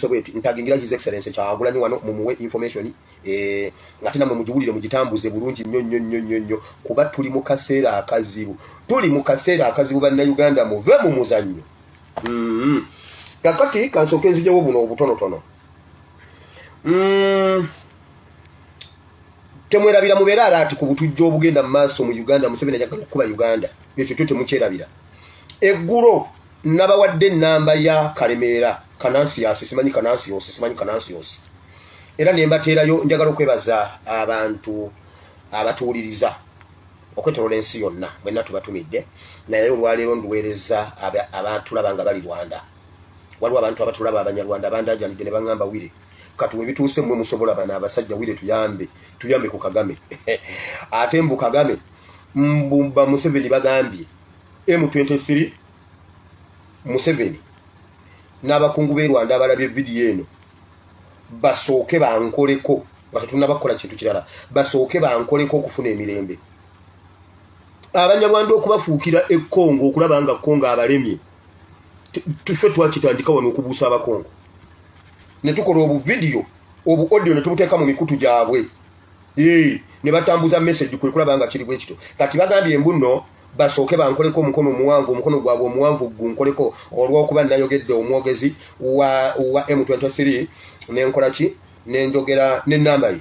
Sobeti ntagingira his excellence Kyagulanyi wano mumuwe information ngati namwe mujubulire mugitambuze bulungi nnyo kuba tuli mu kaseera akazibu banna Uganda muve mu muzannyo kakati kansokenzijewo buno obutonotono temwerabira mubeera alati ku butujjo obugenda mu maaso mu Uganda Museveni ajja kuba Uganda ekyo tyo temukyerabira eggulo nabawadde namba ya Kalemeera Kanansius simanyi Kanansius era nembateerayo njagala okwebaza abantu abatuuliriza okwetolola ensi yonna bwenna tubatumidde naye olwaleero nduweereza abantu labanga bali Rwanda waliwo abantu abatulaba Abanyarwanda bandaajanidde ne baŋŋamba Wire kati we bituuse mmwe musobola bana abasajja Wire tuyambe ku Kagame ate mbu Kagame mbumba Museveni bagambye M23 Museveni n'abakungu b'e Rwanda abalabye vidiyo eno basooke bankoleko batatunnabakola kintu kirala basooke bankoleko okufuna emirembe Abanyarwanda okubafuukira ekkongo okulaba nga Kongo abalemye tufe twakitandika wano okubuusa abakongo ne tukola obuvidiyo obu audio ne tubuteeka mu mikutu gyabwe ne batambuza message kwe kulaba nga kiri bwe kito kati bagambye embuno basooke bankoleko omukono gwabwe omuwanvu gunkoleko olw'okuba nayogedde omwogezi wa M23 nenkola ki nenjogera n'ennamba ye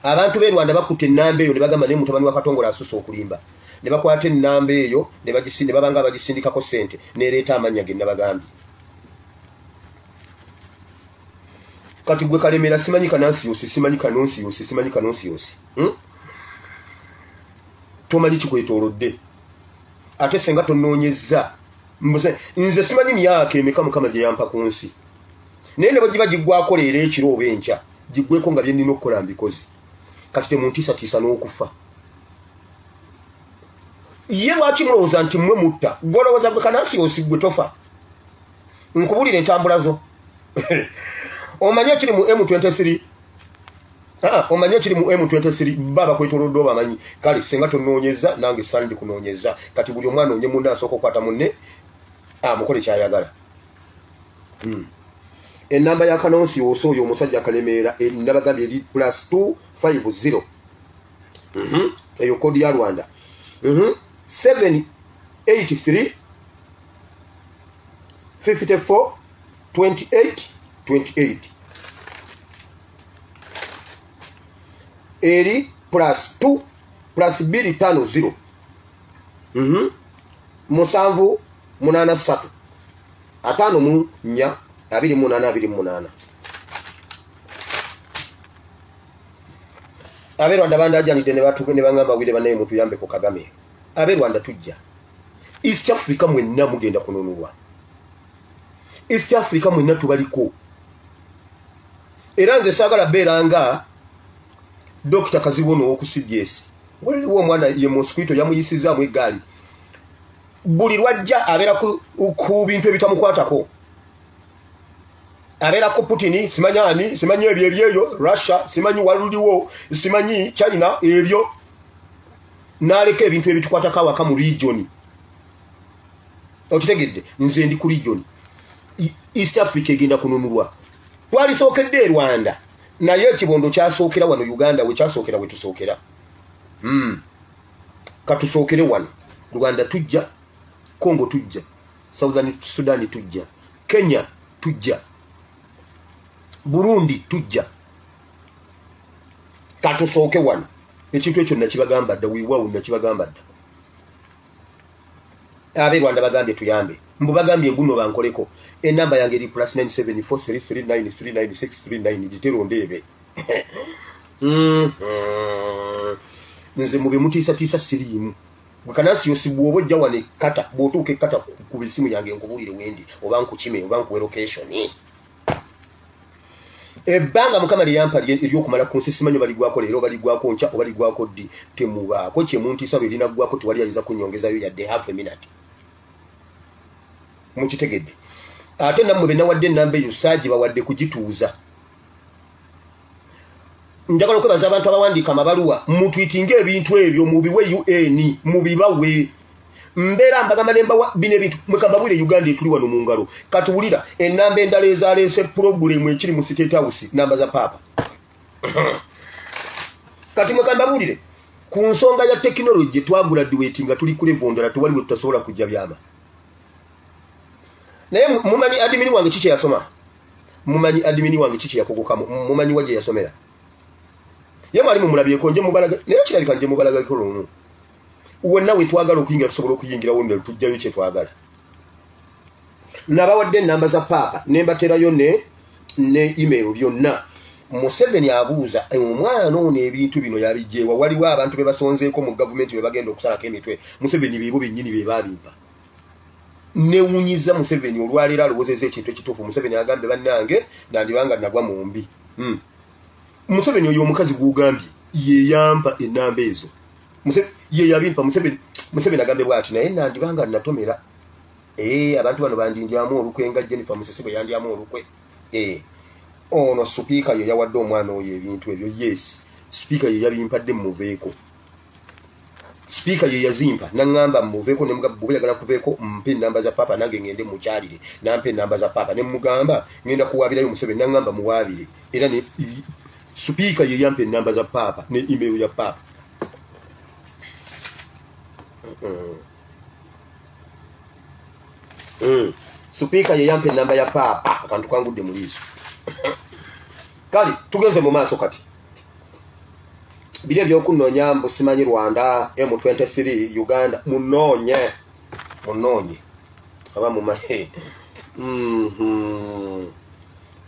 abantu b'e Rwanda bakutte ennamba eyo ne bagamba ne mutabani wa Katongola asusa okulimba ne bakwata ennamba eyo ne babanga abagisindikako ssente neereeta amannya ge nabagambye kati gwe Kalemeera simanyi Kanansius tomanyi kikwetoolodde ate senga tonoonyezza nze simanyi myaka emeka Mukama gye yampa ku nsi naye ne bagiba giggwako leero ekiro oba enkya giggweko nga bye nnina okukola mbikozi kati temuntiisatiisa n'okufa ye lwaki mulowooza nti mmwe mutta gwolowooza gwe Kanansius gwe tofa nkubulira entambula zo omanye kiri mu M23 omanye kiri mu M23 baba kwetolodde obamanyi kale senga tonoonyeza nange sandi kunoonyeza kati buli omwana onye munne asooka okukwata munne mukole kyayagala ennamba ya Kanansius oyo omusajja Kalemeera nabagambye eri +250 eyo kodi ya Rwanda 783 54 28 eri +2 +250 musanvu 83 atano mu nya 28 abe Rwanda bandaajanidde ne baŋŋamba Wire banaye mutuyambe ku Kagame abe Rwanda tujja East Africa mwenna mugenda kununulwa East Africa mwenna tubaliko era nze saagala beeranga Dr. Kazibono oku CBS waliwo omwana ye mosquito yamuyisizaamu eggaali buli lwajja abeera ku bintu ebitamukwatako abeera ku Putin simanyi ebyo Russia simanyi waluliwo simanyi China ebyo naaleka ebintu ebitukwatako awaka mu region okitegedde nze ndi ku region East Africa egenda kununulwa twalisookedde e Rwanda naye ekibondo kyasookera wano Uganda we kyasookera we tusookera katusookere wano Rwanda tujja Congo tujja Southern Sudan tujja Kenya tujja Burundi tujja katusooke wano ekintu ekyo nakibagamba dda wiiwawo nakibagamba dda abe Rwanda bagambye tuyambe mbu bagambye mbuno bankoleko ennamba yange eri +97433939639 gitero ndeebe nze mube mutiisatiisa siriimu gwe Kanansius bw'oba ojja wano ekkata bw'otuuka ekkata ku bisimu yange nkubulire wendi oba nkukime oba nkuwe location ebbanga Mukama lye yampa ery'okumala ku nsi simanyi baligwako leero baligwako nkya oba ligwako ddi temubaako kyemuntiisa bwe linaggwako tewali ayinza kunyongezayo yadde half a minute mukitegedde ate nammwe be nawadde ennamba eyo saagibawadde kugituuza njagala okwebaza abantu abawandiika amabaluwa mutwitinga ebintu ebyo mubiwe UN mubibawe mbera mbagamba nemba bine bintu mwekambabwire Uganda etuli wano mu ngalo katuwulira enamba endala ezaleese problem ekiri mu State House namba za papa kati mwekambabwire ku nsonga ya technology twagula duweti nga tuli kule vondera tuwali bwe tutasobola kujja byama naye mumanyi admin wange kiche yasoma mumanyi admin wange kiche yakogokamu mumanyi waje yasomera ye mwalimu mulabye konje mubalaga naye kirabika nje mubalaga kolono wonna we twagala okuyingira tusobola okuyingira wonna tujjayo kye twagala nabawadde namba za papa nembaterayo ne email byonna Museveni abuuza omwana ono ebintu bino yabijjeewa waliwo abantu be basonzeeko mu gavumenti be bagenda okusalako emitwe Museveni bibo bennyini be babimpa newunyiza Museveni olwaleero alowozeza ekintu ekituufu Museveni agambe bannange nandibanga nagwa mu mbi Museveni oyo omukazi gw'ogambye yeyampa ennamba ezo ye yabimpa Museveni agambe bw'ati naye nandibanga natomera abantu bano bandindyamu olukwe nga Jennifer Musisi bwe yandyamu olukwe ono speaker ye yawadde omwana oyo ebintu ebyo yes speaker ye yabimpadde muveeko speaker ye yazimpa nangamba muveeko ne mugamba buyagala kuveeko mpe namba za papa nange ngende mukyalire nampe namba za papa ne mugamba ngenda kuwabirayo Museveni nangamba muwabire era ne speaker ye yampe namba za papa ne email ya papa speaker ye yampe namba ya papa akantu kangudde mulizo kali tugeze mu maaso kati bile byokunoonya mbu simanyi Rwanda M23 Uganda munonye aba mu mahe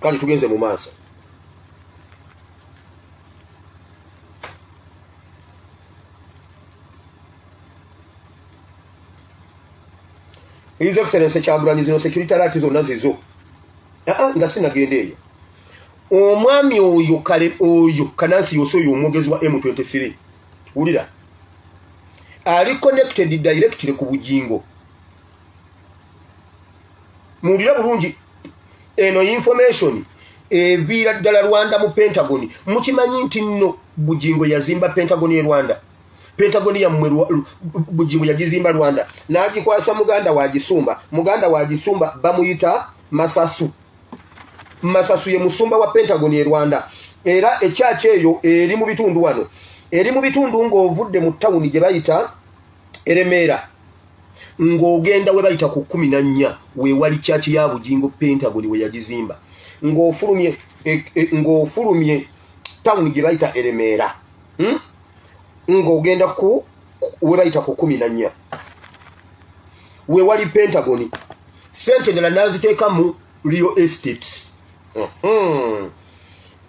kali tugeze mu maaso His Excellency Kyagulanyi zino security alert zonna zizo nga sinagendeeyo omwami oyo kale oyo Kanansi Yoso oyo omwogezi wa M23 wulira ali connected directly ku bujingo mulira bulungi eno information evira ddala Rwanda mu Pentagon mukimanyi nti nno bujingo yazimba Pentagon ye Rwanda Pentagon ya bujingo yagizimba Rwanda nagikwasa muganda wa Gisumba bamuyita Masasu ye musumba wa Pentagon ye Rwanda era echache eyo eri mu bitundu wano eri mu bitundu ng'ovudde mu town gye bayita Eremera ng'ogenda we bayita ku 14 we wali chachi ya bujingo Pentagon we yagizimba ng'ofulumye town gye bayita Eremera ng'ogenda ku we bayita ku 14 we wali Pentagon sente ndala naziteeka mu real estates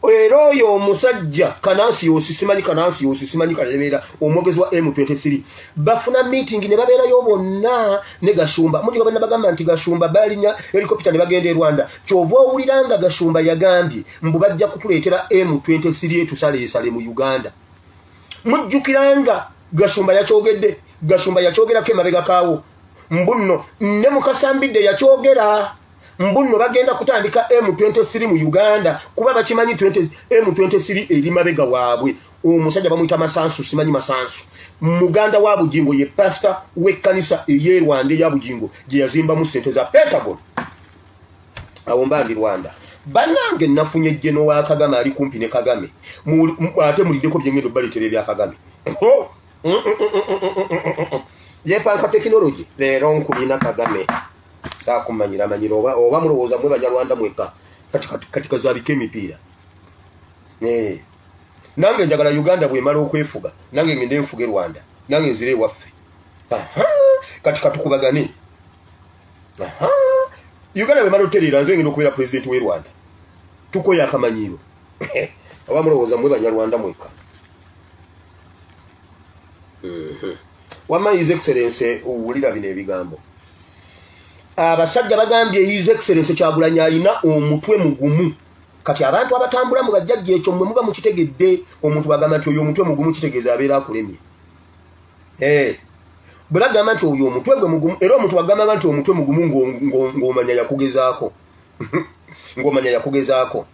Ero yo omusajja Kanansi Yoso simanyi Kalemera omwogezi wa M23 bafuna meeting ne babeerayo bonna ne Gashumba mujiga bana bagamba nti Gashumba balinya helicopter ne bagenda e Rwanda kyova owuliranga Gashumba yagambye mbu bajja kutuleetera M23 etusaleesale mu Uganda mujjukiranga Gashumba yakyogera emabega kaawo mbunno ne Mukasambidde yakyogera mbunno bagenda kutandika M23 mu Uganda kuba bakimanyi M23 eri mabega waabwe omusajja bamuyita Masansu simanyi Masansu muganda wa bujingo ye pastor w'ekkanisa eye Rwanda ya bujingo gye yazimba mu sente za Pentagon awo mbandi Rwanda banange nafunye jeno wa Kagame ali kumpi ne Kagame ate mulideko byengendo baletere bya Kagame ye panka technology lero nkubina Kagame saa kumanyira oba mulowooza mwe Banyarwanda mweka katika zabike emipiira nange njagala Uganda bwemala okwefuga nange ngende nfuge Rwanda nange nzire waffe katika tukubagane Uganda bwemala oterera nze ngenda okubeera president w'e Rwanda tukoye akamanyiro oba mulowooza mwe Banyarwanda mweka wama His Excellency owulira bino ebigambo abasajja bagambye His Excellency Kyagulanyi alina omutwe mugumu kati abantu abatambula mu bajjajja ekyo mwe muba mukitegedde omuntu bagamba nti oyo omutwe mugumu kitegeeza abeera akulemye bwe bagamba nti oyo omutwe gwe mugumu era omuntu bagamba nti omutwe mugumu ng'omanya yakugezaako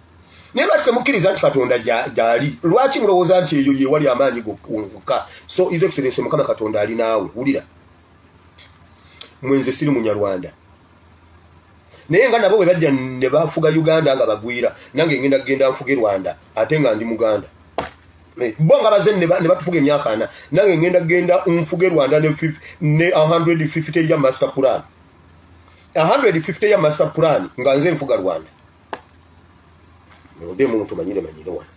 naye lwaki temukkiriza nti Katonda gy'ali lwaki mulowooza nti eyo ye wali amaanyi gokka so His Excellency Mukama Katonda ali naawe wulira mwenze siri munyarwanda naye nga nabo bwe bajja ne bafuga Uganda nga bagwira nange ngenda kugenda nfuge Rwanda ate nga ndi Muganda bo nga baze ne batufuga emyaka ana nange ngenda kugenda nfuge Rwanda ne 150 ya master plan 150 ya master plan nga nze nfuga Rwanda ode muntu manyire wana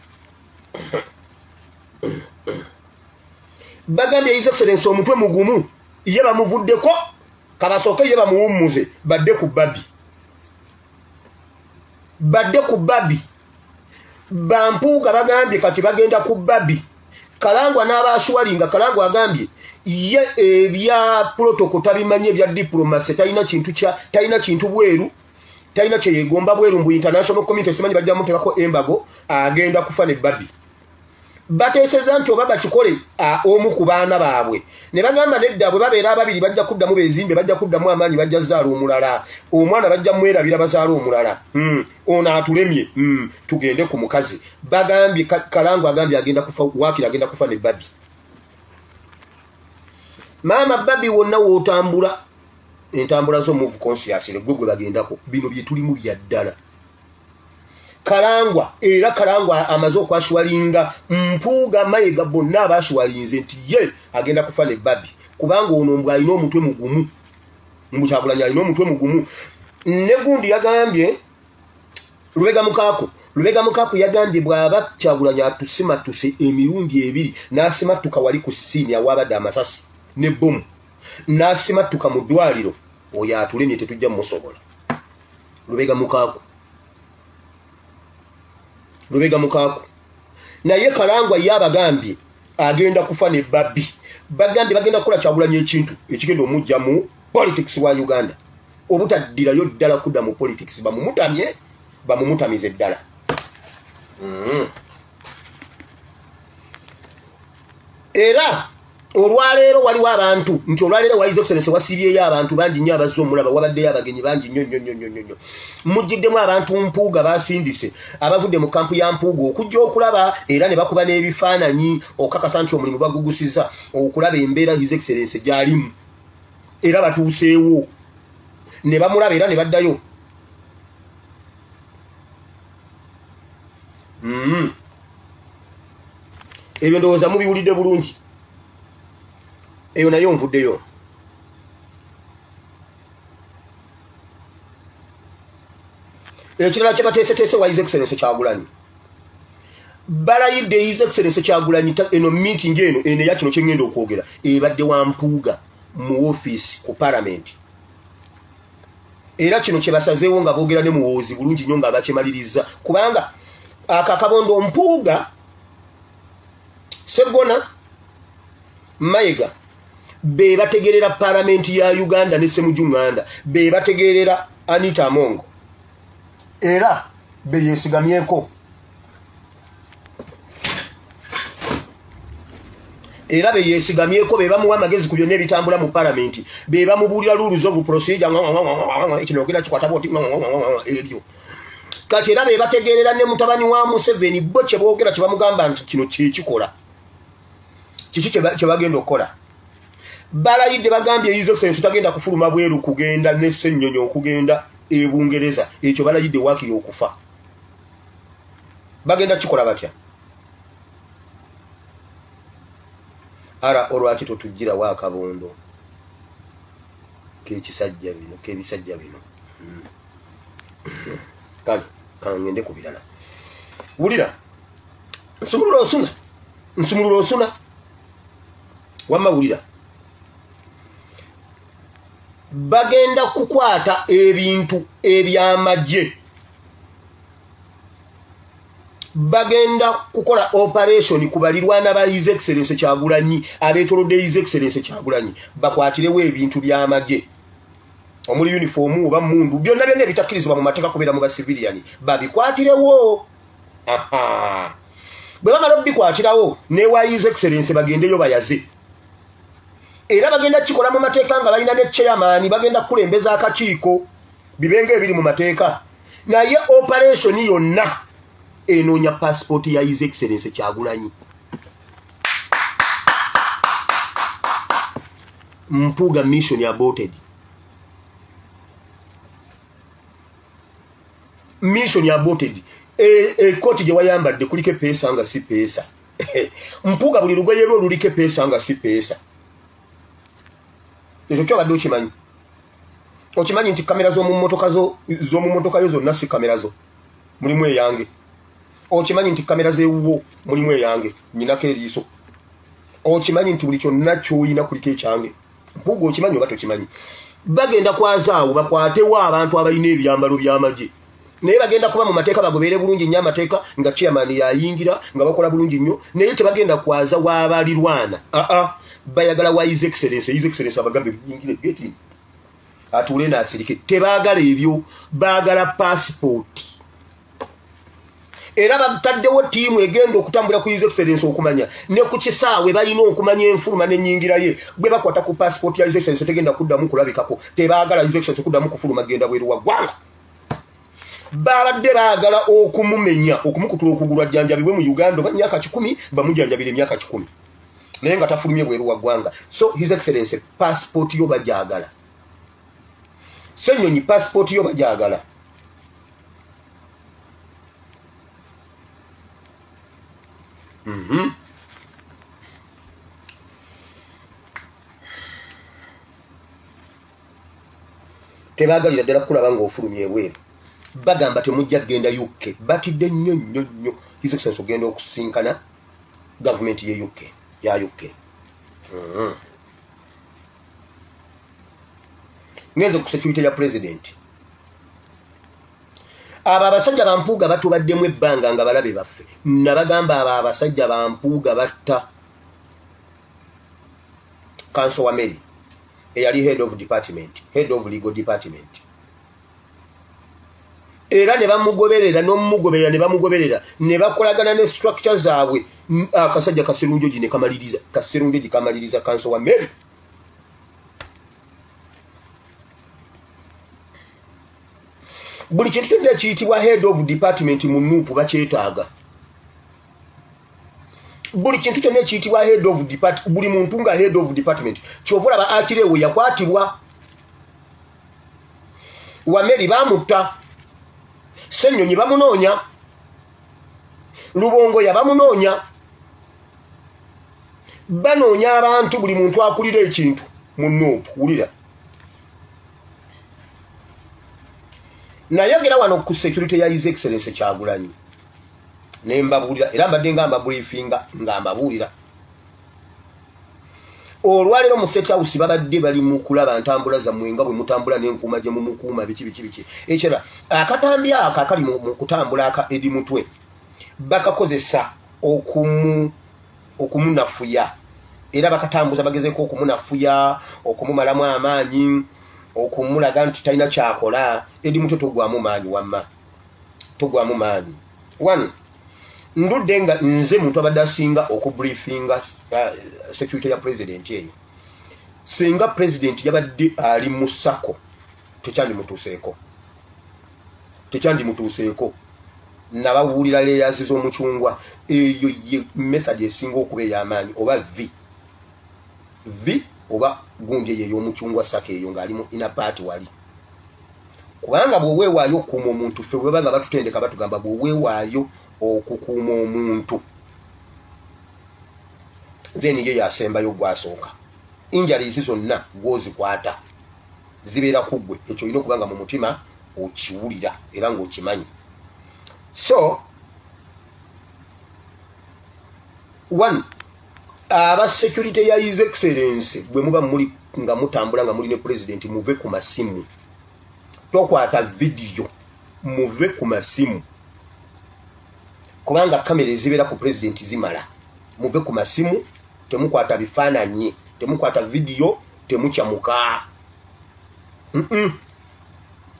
bagambye His Excellency omutwe mugumu ye bamuvuddeko kabasoke ye bamuwumuze badde ku babi bampuuka bagambye kati bagenda ku babi Kalangwa n'abashwalinga Kalangwa agambye ye ebya protocol tabimanye bya diplomacy talina kintu bweru talina kye yegomba bweru mbu international community simanyi bajja mutekako embago agenda kufa ne babi bateeseza nti oba bakikole omu ku baana baabwe ne bagamba nedda bwe babeera ababiri bajja kuddamu bezimbe bajja kuddamu amaanyi bajja zaala omulala omwana bajja mwerabira bazaala omulala ono atulemye tugende ku mukazi bagambye Kalangwa agambye agenda kufa Waakiri agenda kufa ne babi maama babi wonna wootambula entambula zo move conscious gwe bagendako bino bye tulimu bya ddala Kalangwa amaze okwashwalinga Mpuuga Mayiga bonna abashwalinze nti ye agenda kufa ne babi kubanga ono mbwa alina omutwe mugumu Kyagulanyi alina omutwe mugumu ne gundi yagambye Lubega Mukaku yagambye bw'aba Kyagulanyi atusimatuse emirundi ebiri n'asimatuka wali ku ssiini awaabadde amasasi ne bomu n'asimatuka mu ddwaliro oyo atulemye tetujja mmusobola Lubega Mukaku naye Kalangwa yabagambye agenda kufa ne babi bagambye bagenda kukola Kyagulanyi ekintu ekigenda omujja mu politics wa Uganda obutaddirayo ddala kudda mu politics bamumutamize ddala era olwaleero waliwo abantu nti olwaleero wa His Excellency wasibyeyo abantu bangi nnyo abazze omulaba wabaddeyo abagenyi bangi nnyo mujjiddemu abantu Mpuuga basindise abavudde mu kampu ya Mpuuga okujja okulaba era ne bakuba n'ebifaananyi okakasa nti omulimu bagugusiza okulaba embeera His Excellency gy'alimu era batuuseewo ne bamulaba era ne baddayo ebyo ndowooza mubiwulidde bulungi eyo nayo nvuddeyo ekirala kye bateeseteese wa His Excellency Kyagulanyi balayidde His Excellency Kyagulanyi eno meeting eno ya kino kye ngenda okwogera ebadde wa Mpuuga mu office ku parliament era kino kye basazeewo nga boogera ne muwoozi bulungi nnyo nga bakimaliriza kubanga akakabondo Mpuuga Sseggona Mayiga be bategerera parliament ya Uganda ne Ssemujunganda be bategerera Anita Amongo era be yesigamyeko be bamuwa amagezi ku byonna ebitambula mu parliament be bamubuulira rules of procedure ekino kira kikwata boti ebyo kati era be bategerera ne mutabani wa Museveni bo kye boogera kye bamugamba nti kino kikola kiki kye bagenda okukola balayidde bagambye His Excellency tagenda kufuluma bweru kugenda ne Ssennyonyi okugenda e Bungereza ekyo balayidde Waakiri okufa bagenda kikola batya ara olwaki totujjira wa Kabondo k'ebisajja bino kale kangende ku birala wulira nsumulula osuna wamma wulira bagenda kukwata ebintu ebyamagye bagenda kukola operation ku balirwana ba His Excellency Kyagulanyi abeetolodde His Excellency Kyagulanyi bakwatirewo ebintu byamagye omuli uniform oba mundu byonna ebitakkirizibwa mu mateeka kubeera mu basiviliani babikwatirewo bwe bamala obikwatirawo ne wa His Excellency bagendeyo bayaze era bagenda kikola mu mateeka nga balina ne chairman bagenda kulembeza akakiiko bibenga ebiri mu mateeka naye operation yonna enoonya passport ya His Excellency Kyagulanyi Mpuuga mission aborted mission aborted koti gye wayambadde kuliko pesa nga si pesa mpuga buli lugoye lwo luliko pesa nga si pesa ekyo kyobadde okimanyi okimanyi nti kamera z'omu mmotoka yo zonna si kamera zo mulimu eyange okimanyi nti kamera z'ewuwo mulimu eyange nyinako eriiso okimanyi nti buli kyonna ky'olina kuliko ekyange mpuga okimanyi oba tokimanyi bagenda kwazaawo bakwatewo abantu abalina ebyambalo by'amagye naye bagenda kuba mu mateeka bagoberere bulungi nnyo amateeka nga chairman yayingira nga bakola bulungi nnyo naye tebagenda kwaza w'abalirwana bayagala wa his excellence abagambe buyingire geti atuule n'asirike tebaagala ebyo baagala passport era bataddewo ttiimu egenda okutambula ku his excellence okumanya ne ku kisaawe balina okumanya enfuluma n'ennyingira ye bwe bakwata ku passport ya his excellence tegenda kuddamu kulabikako tebaagala his excellence kuddamu kufuluma genda bweru wa ggwanga babadde baagala okumumenya okumukutula okugulu ajjanjabibwe mu Uganda oba myaka 10 bamujjanjabire emyaka 10 naye nga tafulumye bweru wa ggwanga so his excellence passport yo bajagala Ssenyonyi passport yo bajagala tebagalira ddala kulaba ng'ofulumye ebweru bagamba temujja kgenda UK batidde nnyo his excellence ogenda okusinkana gavumenti ye UK ya UK ngenze ku security ya president aba abasajja bampuuga batubaddemu ebbanga nga balabe baffe nabagamba aba abasajja bampuuga batta Council wa Mary eyali head of legal department era ne bamugoberera n'omugoberera ne bamugoberera ne bakolagana ne structure zaabwe akasajja Kaserunjo gine kamaliriza Council wa Mary buli kintu kyonna kiyitibwa head of department mu nuupu bakyetaaga buli kintu kyonna kiyitibwa head of department buli muntu nga head of department kyova olaba Akireewo yakwatibwa Wameri bamutta Ssenyonyi bamunoonya Lubongoya bamunoonya banoonya abantu buli muntu akulira ekintu mu nuupu wulira nayogera wano ku security ya his excellence Kyagulanyi ne mbabuulira era mbadde nga mbabriefinga nga mbabuulira olwaleero mu State House babadde bali mu kulaba ntambula zammwe nga bwe mutambula n'enkuuma gye mumukuuma biki ekira akatambi ako akali mu kutambula aka edi mutwe bakakozesa okumunafuya era bakatambuza bagezeeko okumunafuya okumumalamu amaanyi okumulaga nti talina kyakola edi mutwe togwamu maanyi wamma togwamu maanyi one ndudde nga nze muntu abadde asinga okubriefinga security ya president eyo singa president yabadde ali mu sako tekyandimutuuseeko nababuulira layers z'omucungwa eyo ye message esinga okuba ey'amaanyi oba v oba gundi eyo ey'omucungwa sako eyo ng'alimu inapart wali kubanga bw'oweewaayo okukuuma omuntu ffe bwe baba batutendeka batugamba bw'oweewaayo okukuuma omuntu then ye yasembayo gwasooka injuries zonna gwozikwata zibeera ku ggwe ekyo olina okubanga mu mutima okiwulira era ng'okimanyi so one aba security ya his excellence bwe muba muli nga mutambula nga muli ne president muve ku masimu tokwata video muve ku masimu kubanga kamera ezibeera ku president zimala muve ku masimu temukwata bifaananyi temukwata video temukyamuka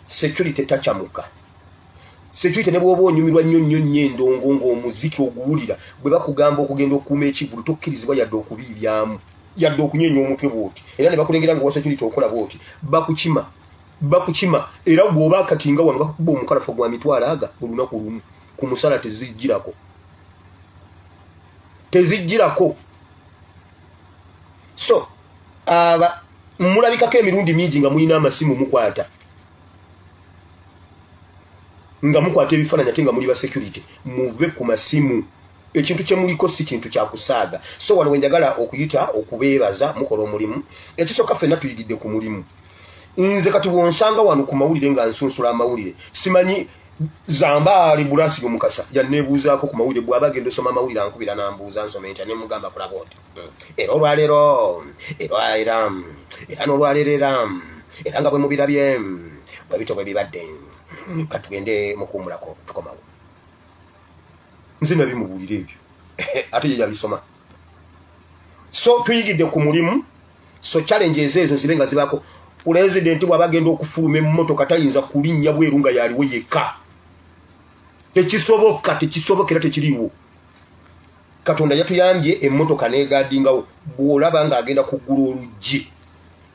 security takyamuka security ne bwoba onyumirwa nnyo endongo ng'omuziki oguwulira bwe bakugamba okugenda okukuuma ekivulu tokkirizibwa yadde okubiibyamu yadde okunyenya omutwe bwoti era ne bakulengera nga wa security okola bwoti bakukima era bw'oba akatinga wano bakukuba omukalafu gwa mitwalo aga olunaku lumu ku musala tezijjirako so mulabikako emirundi mingi nga mulina amasimu mukwata nga mukwata ebifaananyi ate nga muli ba security muve ku masimu ekintu kye muliko si kintu kya kusaaga so wano wenjagala okuyita okubeebaza mukola omulimu ekisooka ffenna tuyigidde ku mulimu nze kati bwonsanga wano ku mawulire nga nsunsula amawulire simanyi Zambaali Burasi Mukasa yanebuuzaako ku mawulire bw'aba agenda osoma amawulire ankubira n'ambuuza nsoma entya ne mugamba kulaba oti era olwaleero era n'olwaleero era nga bwe mubirabye bwe bito bwe bibadde katugende mukuumulako tukomawo nze nabimubuulira ebyo ate ye yabisoma so tuyigidde ku mulimu so challenges ezo zibe nga zibaako pulezidenti bw'aba agenda okufuluma emmotoka tayinza kulinnya bweru nga yaliwo yekka tekisobokera tekiriiwo Katonda yatuyambye emmotoka neegaadingawo bw'olaba nga agenda kuggula oluggi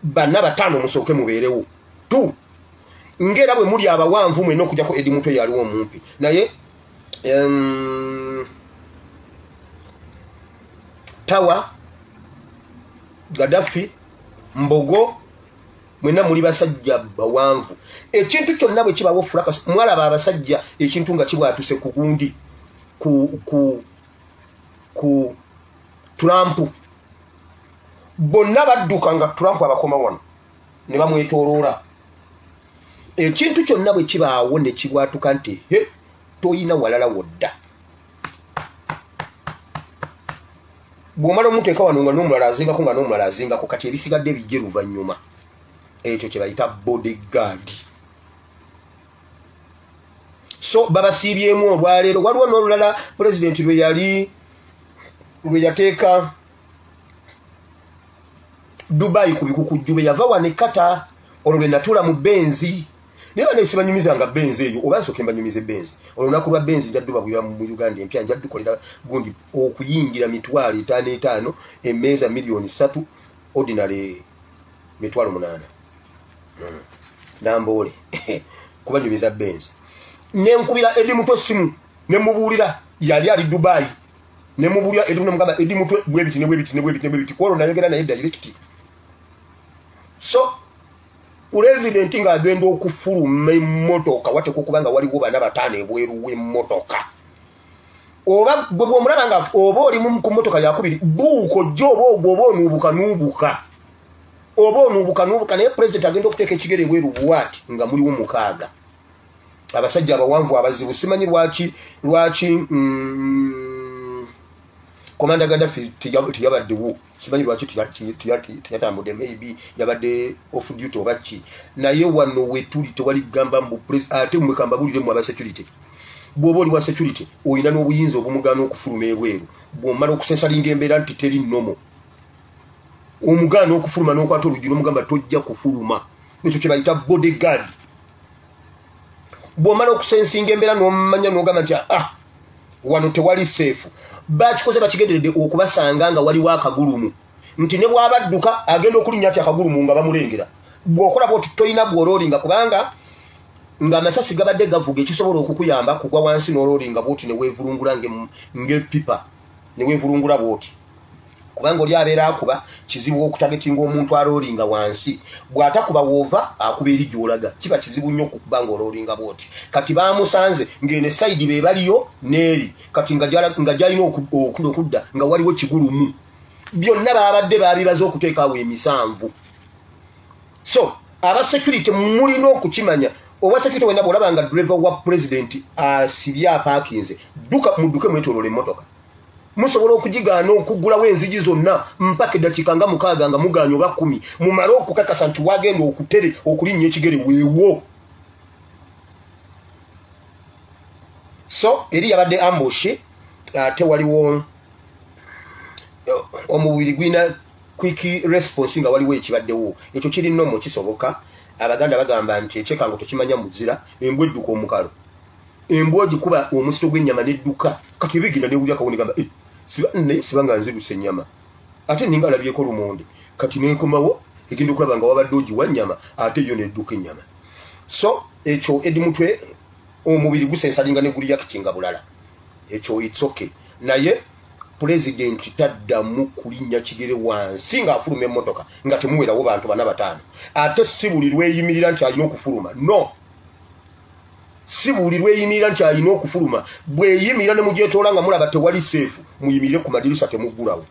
banna bataano musooke mubeerewo tu ngera bwe muli abawanvu mwenna okujjako Edi Mutwe yaliwo omumpi naye Tawa Gaddafi Mbogo mwenna muli basajja bawanvu ekintu kyonna bwe kibawo fracas mwalaba abasajja ekintu nga kibwatuse ku gundi ku Trump bonna badduka nga Trump abakoma wano ne bamwetooloola ekintu kyonna bwe kibaawo ne kibwatuka nti toyina walala wodda bw'omala omuteeka wano nga n'omulala azingako nga n'omulala azingako kati ebisigadde bijje luvannyuma ekyo kye bayita bodyguard so babasiibyemu olwaleero waliwo n'olulala pulezidenti lwe yateeka Dubai ku bikukujju bwe yava wano ekkata olwo lwe natuula mu benzi naye baneesibanyumizanga benzi eyo oba nsooke mbanyumize benzi olunaku lwa benzi njadduba bwe mu Uganda empya njaddukolera gundi okuyingira mitwalo 5 emmeeza $3,000,000 ordinary $8,000,000 namboole kubanyumiza benzi nenkubira Edi Mutwe simu nemubuulira yali ali Dubai nemubuulira Edi Mugamba Edi Mutwe bwebiti kwolwo nayogera naye direct so pulezidenti ng'agenda okufuluma emmotoka wateka okubanga waliwo bana bataano ebweru w'emmotoka oba bwe bw'omulaba nga oba oli ku mmotoka yakubiri buuko jjo oba ogwo oba onuubuka naye pulezidenti agenda okuteeka ekigere ebweru bwati nga muliwo 6 abasajja abawanvu abazibu simanyi lwaki Komanda Gaddafi tiyabaddewo simanyi lwaki tiyatambudde maybe yabadde off duty oba ki naye wano we tuli tewali gamba ate mwekamba bulire mu aba security bw'oba oli wa security oyina n'obuyinza obumugaana okufuluma ebweru bw'omala okusensalinga embeera nti teri nnomo omugaana okufuluma n'okwata oluggi n'omugamba tojja kufuluma ekyo kye bayita bodyguard bw'omala okusensinga embeera n'omumanya n'ogamba nti wano tewali seefu bakikoze bakigenderedde okubasanga nga waliwo akagulumu nti ne bw'abadduka agenda okulinnya ati akagulumu nga bamulengera bw'okola bwoti toyina bw'oloolinga kubanga ng'amasasi gabadde gavuga ekisobola okukuyamba kugwa wansi n'oloolinga bwoti ne weevulungula ng'epipa ne weevulungula bwoti kubanga oli abeera akuba kizibu okutagetinga omuntu aloolinga wansi bw'atakuba woova akuba eri gy'olaga kiba kizibu nnyo okukuba ng'oloolinga bwoti kati baamusanze ng'ene sayidi be baliyo n'eri kati nga gy'alina okudda nga waliwo kigulumu byonna baabadde baabibaza okuteekaawo emisanvu so aba security mulina okukimanya oba security wenna bw'olaba nga driver wa president asibye apaakinze mudduke mwetoolola emmotoka musobola okugigaana okuggulawo enzigi zonna mpaka eddakiika nga 6 nga mugaanya oba 10 mumale okukakasa nti wagenda okulinnya ekigere weewo so eri yabadde ambush ate waliwo omubiri gwina quick response nga waliwo ekibaddewo ekyo kiri nnomo kisoboka abaganda bagamba nti ekyekango tekimanya muzira embwa edduka omukalo embwa gikuba omusito gw'ennyama nedduka kati bigira newulya kawuni gamba naye sibanga nziruse ennyama ate ninga alabyeko lumonde kati nenkomawo egenda okulaba nga wabadde ogiwa nnyama ate yo nedduka ennyama so ekyo Edi Mutwe omubiri gusensalinga ne guli yakitinga bulala ekyo it's okay naye pulezidenti taddamu kulinnya kigere wansi ng'afuluma emmotoka nga temuwerawo bantu 4-5 ate si buli lweyimirira nti alina okufuluma no sibuulirwe eyimirira nti alina okufuluma bweyimirira ne mugyetoola nga mulaba tewali seefu muyimirire ku madirisa temuggulawo.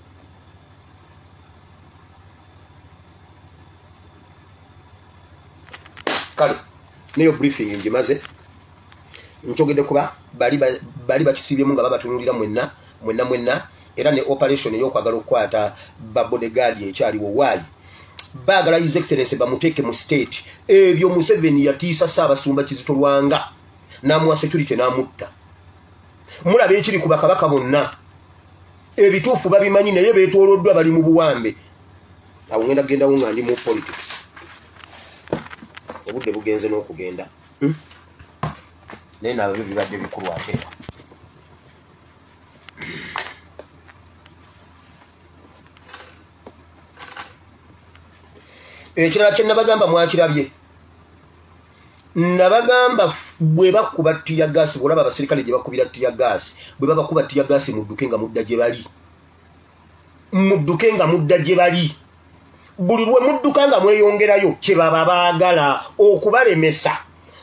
Kale neyo briefing ngimaze nchogedde kuba bali bakisibyemu nga babatunulira mwenna era ne operation y'okwagala okukwata bodyguard ekyaliwo waali baagala His Excellency bamuteeke mu state ebyo Museveni yatiisa Ssaabasumba Kizito Lwanga n'amuwa security n'amutta. Mulaba ekiri ku bakabaka bonna ebituufu babimanyi naye beetooloddwa bali mu buwambe. Awo ngenda gendawo nga ndi mu politics obudde bugenze n'okugenda naye nabyo bibadde bikulu ate. Ekirala kye nabagamba mwakirabye. Nabagamba bwe bakuba tiyagasi olaba abasirikale gye bakubira tiyagasi bwe babakuba tiyagasi mudduke nga mudda gye bali. Buli lwe mudduka nga mweyongerayo kye baba baagala okubalemesa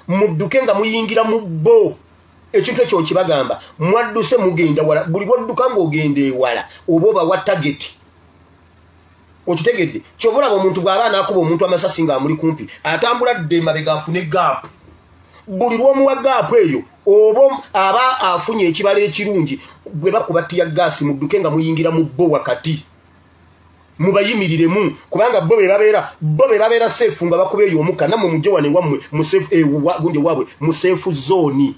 mudduke nga muyingira mu bbo. Ekintu ekyo kibagamba mwadduse mugenda wala buli lwadduka ng'ogenda ewala oba obawa target. Okitegedde kyobulaba omuntu bw'aba anaakuba omuntu amasasi ng'amuli kumpi atambula dde mabega afune gaapu. Buli lw'omuwa gaapu eyo oba aba afunye ekibala ekirungi bwe bakuba tiyagasi mudduke nga muyingira mu bbo wakati mubayimiriremu kubanga bo be babeera seefu nga bakuba eyo omukka nammwe mujje wane wammwe gundi waabwe mu seefu zooni.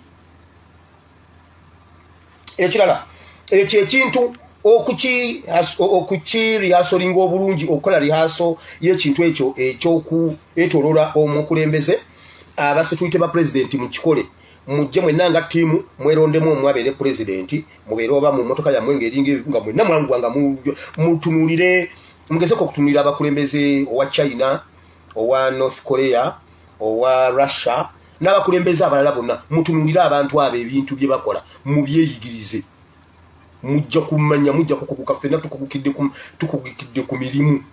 Ekirala ekyo ekintu okukirihasolinga obulungi okukola lihaso y'ekintu ekyo eky'okwetoloola omukulembeze abasekirite ba pulezidenti mukikole mujje mwenna nga ttiimu mwerondemu omwabeere pulezidenti mubeere oba mu mmotoka yammwe ng'eringa nga mwenna mwanguwa nga mutunuulire mugezeko okutunuulira abakulembeze owa China owa North Korea owa Russia n'abakulembeze abalala bonna mutunuulire abantu abo ebintu bye bakola mubyeyigirize. Mujja kumanya mujja kukuguka ffenna tukugukidde ku mirimu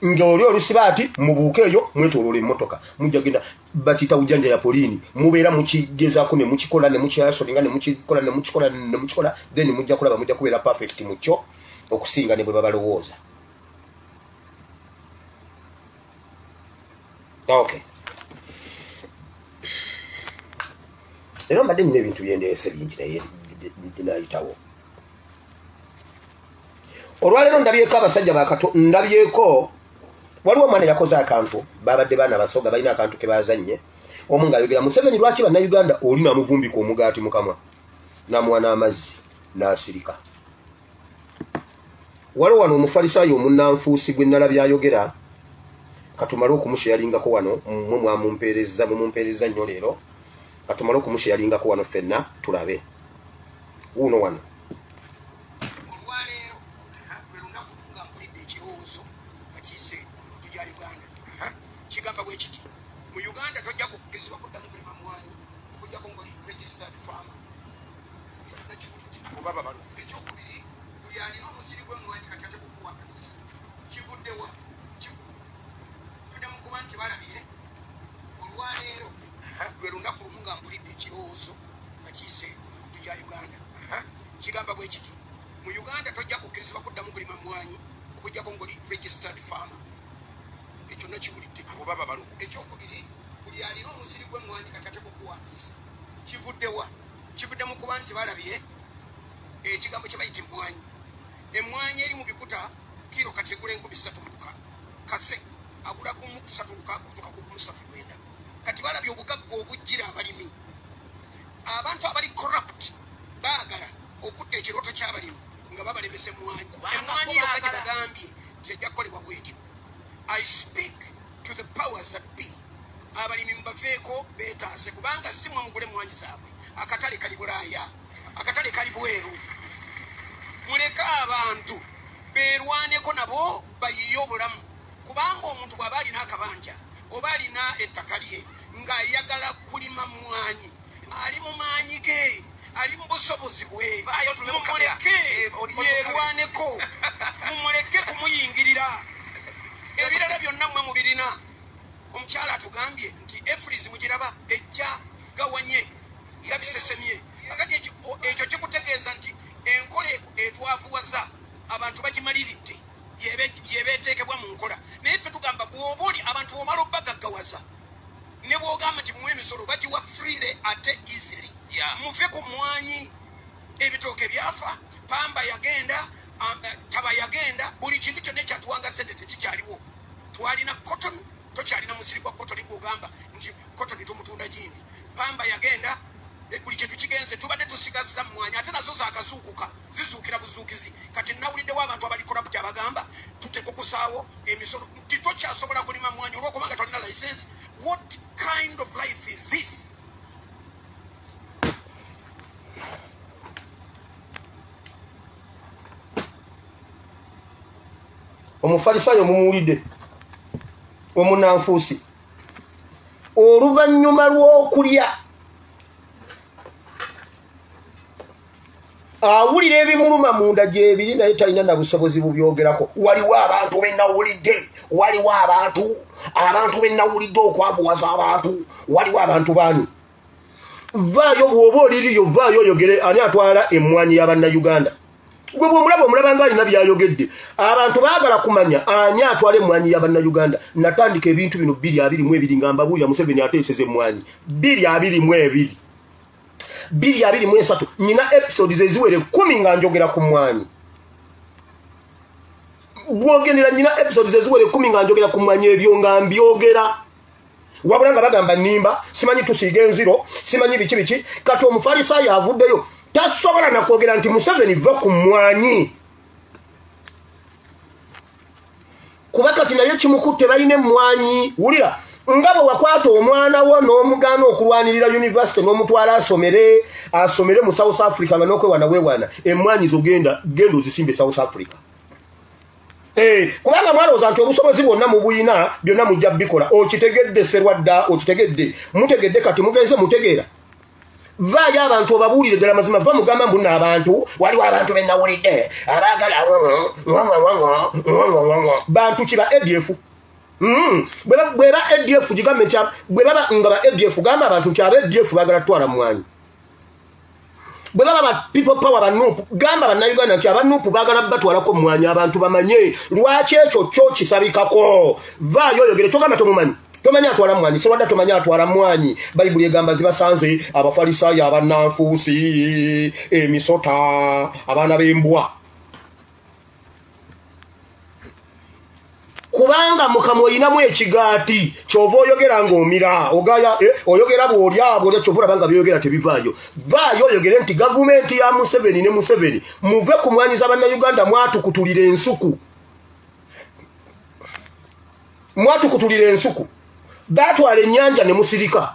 ng'oli olusiba ati mubuuke eyo mwetooloola emmotoka mujja genda bakiyita ujanja ya poliini mubeera mukigezaako ne mukikola ne mukyasolinga ne mukikola then mujja kulaba mujja kubeera perfect mu kyo okusinga ne bwe babalowooza. Okay. Leero mbadde nina ebintu byendeese bingi naye dinayitawo. Olwaleero ndabyeko abasajja ndabyeko waliwo omwana yakoze akantu babadde baana basoga balina akantu ke bazannye omu ng'ayogera Museveni lwaki bannayuganda oli namuvumbika omugaati mukama n'amuwa n'amazzi n'asirika. Waliwo wano omufalisaayo omunnanfuusi gwe nnalabye ayogera katumale okumushyeyalingako wano mmwe mumumpeereza nnyo leero katumale okumushyeyalingako wano ffenna tulabe wuuno wano. Olwaleero lwe lunaku nga mpulidde ekirowoozo nga kiyise omuntu gya Uganda kigamba bwe kiti mu Uganda tojja kukkirizibwa kuddamu kulima mwanyi okujjako ng'oli registered farmer. Ekyokubiri buli alina omusiri gw'emmwanyi kati ate kukuwa kanisa kivuddewa tuddamu kuba nti balabye. Olwaleero lwe lunaku lumu nga mpulidde ekirowoozo nga kiyise omuntu gya Uganda kigamba bwe kiti mu Uganda tojja kukkirizibwa kuddamu kulima mwanyi okujjako ng'oli registered farmer. Ekyo nakibulidde. Ekyokubiri buli alina omusiri gw'emmwanyi kati ate kukuwandiisa kivuddewa kivuddemu kuba nti balabye ekigambo kye bayita emmwanyi. Emmwanyi eri mu bikuta kiro kati egula 3,600 kase agula 3,600 kutuuka ku 3,900. Kati balabye obugagga obujjira abalimi. Abantu abali corrupt baagala okutta ekirooto ky'abalimi nga babalemesa emmwanyi. Emmwanyi yokka gye bagambye tejja kukolebwa bwetyo. I speak to the powers that be. Abalimi mubaveeko beetaase kubanga si mwe mugule emmwanyi zaabwe. Akatale kali Bulaaya, akatale kali bweru. Muleke abantu beerwaneko nabo bayiye obulamu kubanga omuntu bw'aba alina akabanja oba alina ettaka lye ng'ayagala kulima mmwanyi ali mu maanyi ge ali mu busobozi bwe mumuleke yeerwaneko mumuleke kumuyingirira. Ebirala byonna mmwe mubirina. Omukyala atugambye nti Efrizi mugiraba ejja gawanye yabisesemye akati ekyo kikutegeeza nti enkola etwavuwaza abantu bagimaliridde yebeteekebwa mu nkola naye ffe tugamba bw'oba oli abantu omala obbagaggawaza ne bw'ogamba nti muwa emisolo bagiwa freely ate easily muve ku mwanyi ebitooke byafa pamba yagenda taba yagenda buli kintu kyonna ekyatuwanga sente tekikyaliwo twalina cotton tokyalina musiri gwa cotton gwogamba nti cotton tumutunda gindi pamba yagenda buli kintu kigenze tubadde tusigazza mumwanya ate nazo zakazuukuka zizuukira buzuukizi kati nawuliddewo abantu abali corrupt abagamba tuteka okusaawo emisolo nti tokyasobola kulima mwanya olwokubanga tolina license. What kind of life is this? Omufalisayo mumuwulidde omunanfuusi oluvannyuma lw'okulya awulira ebimuluma munda gyebiri naye talina na busobozi bubyogerako. Waliwo abantu benawulidde, waliwo abantu benawulidde okwavuwaza abantu, waliwo abantu baani. Vaayo bw'oba oliriyo, vaayo oyogere ani atwala emmwanyi y'Abannayuganda. Gwe bw'omulaba nga alina byayogedde. Abantu baagala kumanya ani atwala emmwanyi y'Abannayuganda. Natandika ebintu bino 222 nga mbabuulira Museveni ateeseza emmwanyi 222 223 nyina episodes eziwere 10 nga njogera ku mmwanyi. Bwogendera nyina episodes eziwere 10 nga njogera ku mmwanyi ebyo nga mbyogera. Wabula nga bagamba nnimba, simanyi tusiige enziro, simanyi biki kati omufalisaayo avuddeyo tasobola na kwogera nti Museveni va ku mmwanyi. Kuba kati naye kimukutte balina emmwanyi. Wulira nga bwe wakwata omwana wo n'omugaana okulwanirira university n'omutwala asomere mu South Africa nga n'okwewana emmwanyi zo genda ozisimbe South Africa. Kubanga mwalowooza nti obusobozi bwonna mu buyina byonna mujja bikola. Okitegedde Serwadda, okitegedde mutegedde kati mugenze mutegeera. Vaayo abantu obabuulire ddala mazima, va mugamba mbunna abantu waliwo abantu benawulidde abaagala bantu kiba ADF. Bweba ADF gigambe nti bwe baba nga ba ADF gamba abantu nti aba ADF baagala tutwala mmwanyi. Bwe baba ba people power banuupu gamba Bannayuganda nti abanuupu baagala batwalako mmwanyi abantu bamanye lwaki ekyo kyo kisabikako. Vaayo oyogere togamba tomumanyi. Tomanyi atwala mmwanyi, Serwadda tomanyi atwala mmwanyi. Bayibuli egamba zibasanze abafalisaayo abannanfuusi emisota abaana b'embwa. Kubanga mukamwa oyinamu ekigaati kyova oyogera ng'omira ogaya oyogera bw'olya kyova olaba nga byogera tebivaayo. Vaayo oyogere nti gavumenti ya Museveni ne Museveni muve ku mmwanyi z'Abannayuganda mwatukutulira ensuku. Batwala ennyanja ne musirika.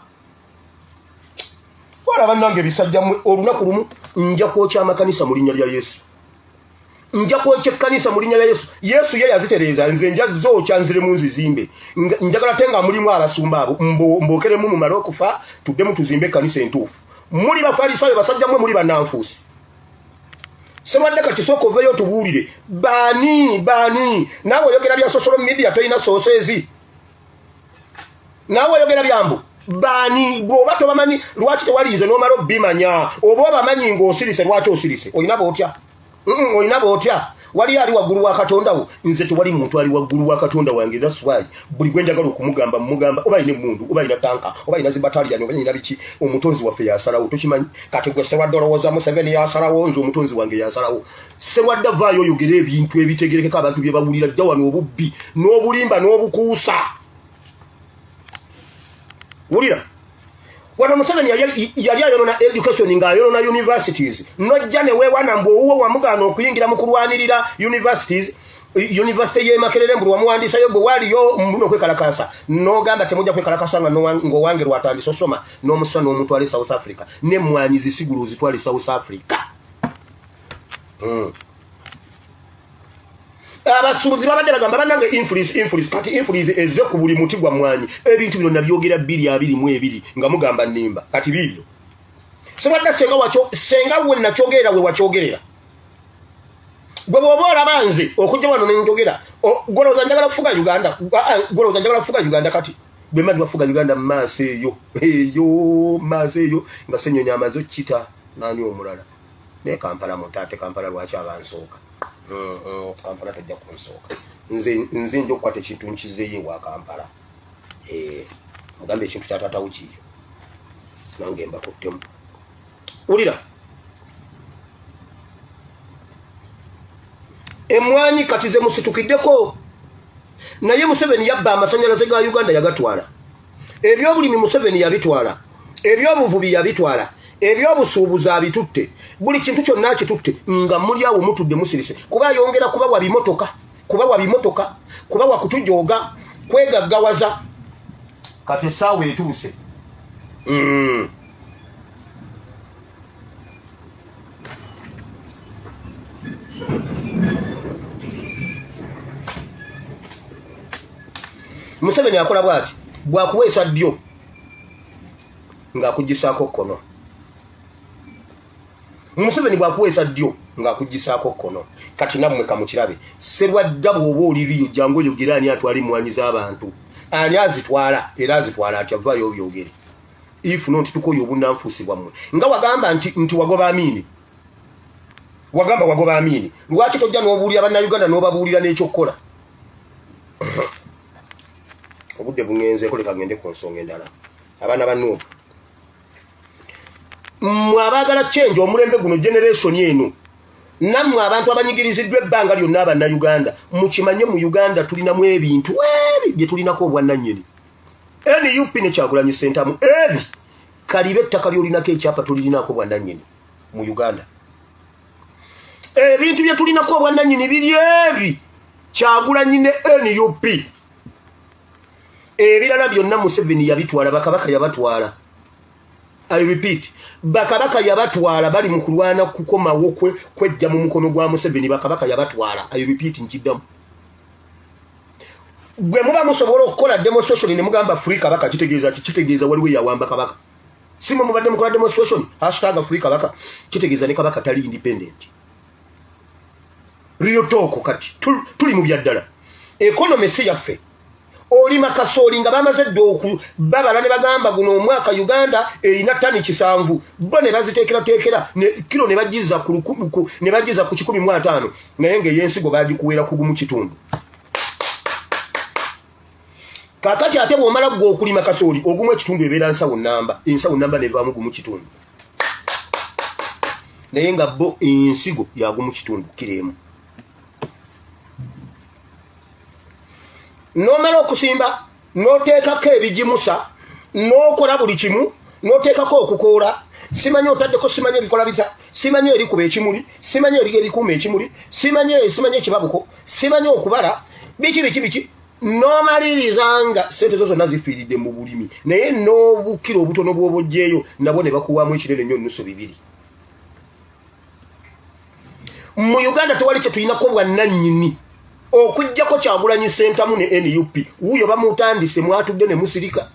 Wala bannange bisajja olunaku lumu nja kwokya amakanisa mu linnya lya Yesu. Nja kwokya ekkanisa mu linnya lya Yesu. Yesu ye yazitereeza nze nja zookya nziremu nzizimbe. Njagala tenga mulimu abasumba abo mbokeremu mumale okufa tuddemu tuzimbe ekkanisa entuufu. Muli bafalisaayo basajja mwe muli bannanfuusi. Serwadda kati sooka oveeyo tubuulire baani naawe oyogera bya social media toyina sources. Nawe oyogera byambu baani bw'oba tobamanyi lwaki tewaliize n'omala obbimanya oba obamanyi ng'osirise lwaki osirise oyina bootya wali ali waggulu wa Katonda wo. Nze tewali muntu ali waggulu wa Katonda wange. That's why buli gwe njagala okumugamba mugamba oba ine mundu oba ina tanka oba ina zibataliani oba ina biki omutonzi waffe yasalawo tokimanyi. Kati gwe Serwadda olowooza Museveni yasalawo nze omutonzi wange yasalawo. Serwadda vaayo oyogera ebintu ebitegerekeka abantu bye bawulira jja wano obubbi n'obulimba n'obukuusa. Wulira wano Museveni yali ayonona education ng'ayonona universities nojja ne weewana mbu owuwo wamugaana okuyingira mu kulwanirira university y'e Makerere mbu wamuwandiisayo bwe waliyo n'okwekalakasa n'ogamba temujja kwekalakasa ng'owange lwatandise osoma n'omusa n'omutwale South Africa n'emmwanyi zisigula ozitwale South Africa. Abasuubuzi babadde bagamba bannange influence kati influence ezze ku buli muti gwa mmwanyi. Ebintu bino nabyogera 222 nga mugamba nnimba kati bibyo. Serwadda senga we nakyogerera we wakyogerera. Gwe bw'oba olaba nze okujja wano ne njogera golowooza njagala kufuga Uganda kati bwe mali bafuga Uganda maaso eyo maaso eyo nga Ssenyonyi amaze kita nani omulala ne Kampala mutate Kampala lwaki abansooka Kampala tajja kunsooka nze njo kwate kintu nkizeeyo wa Kampala mugambe ekintu kya taata wukiyo nange mbakuttemu ulira emwanyi kati ze musitukiddeko naye Museveni yabba amasanyalaze ga Uganda yagatwala ebyobulimi Museveni yabitwala ebyobuvubi yabitwala ebyobusuubuzi abitutte buli kintu kyonna kitutte nga muli awo mutudde musirise kuba yongera kubawa bimotoka kubawa kutujooga kwegaggawaza kati essaawa etuuse Museveni akola bwati bwakuweesa ddyo ng'akugisaako kkono Museveni bwakuweesa ddyo ng'akugisaako kkono kati nammwe kamukirabe Sserwadda bw'oba oliriyo jangu oyogere ani atwala emmwanyi z'abantu ani azitwala era azitwala atya vaayo obyogere if not tukoyo obunnanfuusi bwammwe nga wagamba nti wagoba Amini wagoba Amini lwaki tojja n'obuulira bannayuganda n'obabuulira n'ekyokukola obudde bungenzeeko leka ngende ku nsonga endala abaana bannuubu mmwe abaagala change omulembe guno generation eno nammwe abantu abanyigiriziddwa ebbanga lyonna abannayuganda mukimanye mu Uganda tulinamu ebintu ebi bye tulinako obwannannyini NUP ne Kyagulanyi Ssentamu ebi kalibe ettaka lyolinako ekyapa tulirinako obwannannyini mu Uganda ebintu bye tulinako obwannannyini biri ebi Kyagulanyi ne NUP ebirala byonna Museveni yabitwala bakabaka yabatwala I repeat bakabaka yabatwala bali mu kulwana kukomawo kwejja mu mukono gwa Museveni bakabaka yabatwala I repeat nkiddamu gwe muba musobola okukola demonstration ne mugamba Afrika baka kitegeeza waliwo yawamba kabaka simo mubadde mukola demonstration #Afrika baka kitegeeza ne kabaka tali independent Rio Toko kati tuli mu byaddala economy si yaffe oli makasoli nga bamaze ddoku babala ne bagamba guno omwaka Uganda erina tani 7 bo ne baziteekera ne kilo ne bagiza ku 10 ne bagiza ku 15 naye ng'eyensigo bagikuwera kugumu kitundu kakati ate bw'omala gwo okulima kasoli ogumu ekitundu ebeera ensawo namba nevaamu gumu kitundu naye nga bo ensigo yagumu kitundu kiremu nomala okusimba noteekako ebigimusa nokola buli kimu noteekako okukoola simanyi otaddeko simanyi ebikola bita simanyi erikuba ekimuli simanyi erikuuma ekimuli simanyi ekibabuko simanyi okubala biki nomalirizanga sente zo zonna zifiiridde mu bulimi naye n'obukira obutono bw'obojjeeyo nabo ne bakuwaamu ekinene nnyo nnusu 2 mu Uganda tewali kye tulinako bwannannyini okujjako Kyagulanyi Ssentamu ne NUP wuyo bamutandise mwatudde ne musirika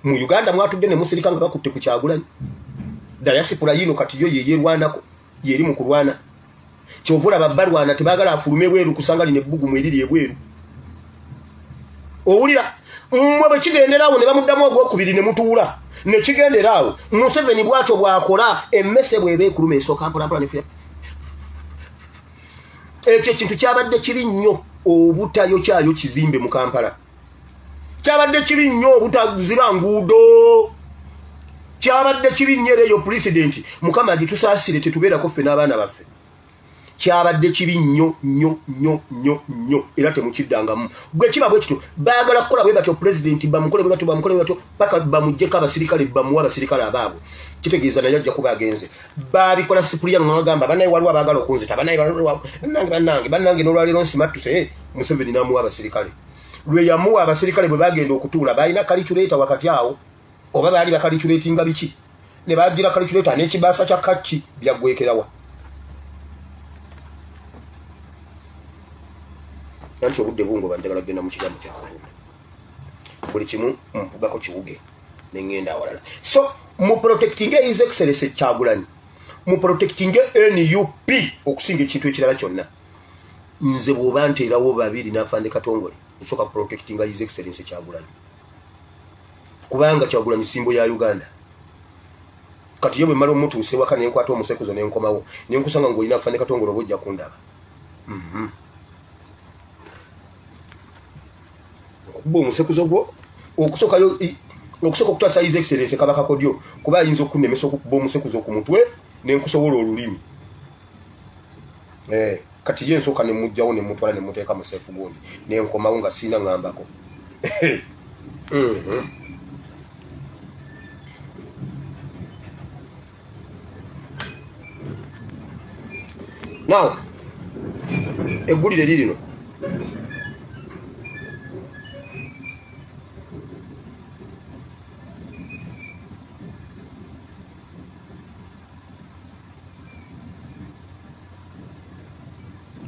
mu Uganda mwatudde ne musirika nga bakutte ku Kyagulanyi diaspora yino kati yo yerwanako yeri mu kulwana kyovula babbalwana tebagala afulume bweru kusanga line bbugu mweliri ebweru owulira mmwe bwe kigenderawo ne bamuddamu ogwokubiri ne mutuula ne kigenderawo Museveni bwatyo bwakola emmese bw'eba ekuluma esooka mpolampola nefuya ekyo kintu kyabadde kiri nnyo obutayo kyayo kizimbe mu Kampala kyabadde kiri nnyo obutaziba nguudo kyabadde kiri nnyo eyo president mukama agitusaasire tetubeerako ffe n'abaana baffe kyabadde kiri nnyo era temukiddangamu bwe kiba bwe kityo baagala kukola bwe batyo president bamukole bwe batyo paka bamuggyeko abasirikale bamuwa abasirikale abaabwe kitegeeza naye ajja kuba agenze baabikola Cyprian n'agamba banaye waliwo abaagala okunzita bannange n'olwaleero nsimattuse Museveni n'amuwa abasirikale lwe yamuwa abasirikale bwe bagenda okutuula balina kalikyuleeta wakati awo oba baali bakalikyuleetinga biki ne bagira kalikyuleeta n'ekibaasa kya kakki byaggwekerawa nanti obudde bungo banjagala kugenda mu kigambo kyawe buli kimu mpugako kiwuge nengenda awalala so mu protecting his excellency Kyagulanyi mu protecting NUP okusinga ekintu ekirala kyonna nze bw'oba nteerawo babiri n'afande Katongole nsooka protecting his excellency Kyagulanyi kubanga Kyagulanyi simbo ya Uganda. Kati yo bwe mala omutuuse waka ne nkwata omusekuzo ne nkomawo ne nkusanga ng'olina afande Katongole obujja kundaba. Bo omusekuzo gwo okusoka okutasa His Excellency Kabaka Kodyo kuba ayinza okunemesa okukuba omusekuzo ku mutwe ne nkusobola olulimi. Kati ye nsooka ne mujjawo ne mutwala ne muteeka mu seefu gundi ne nkomawo nga sina ngambako. Now, eggulire lirino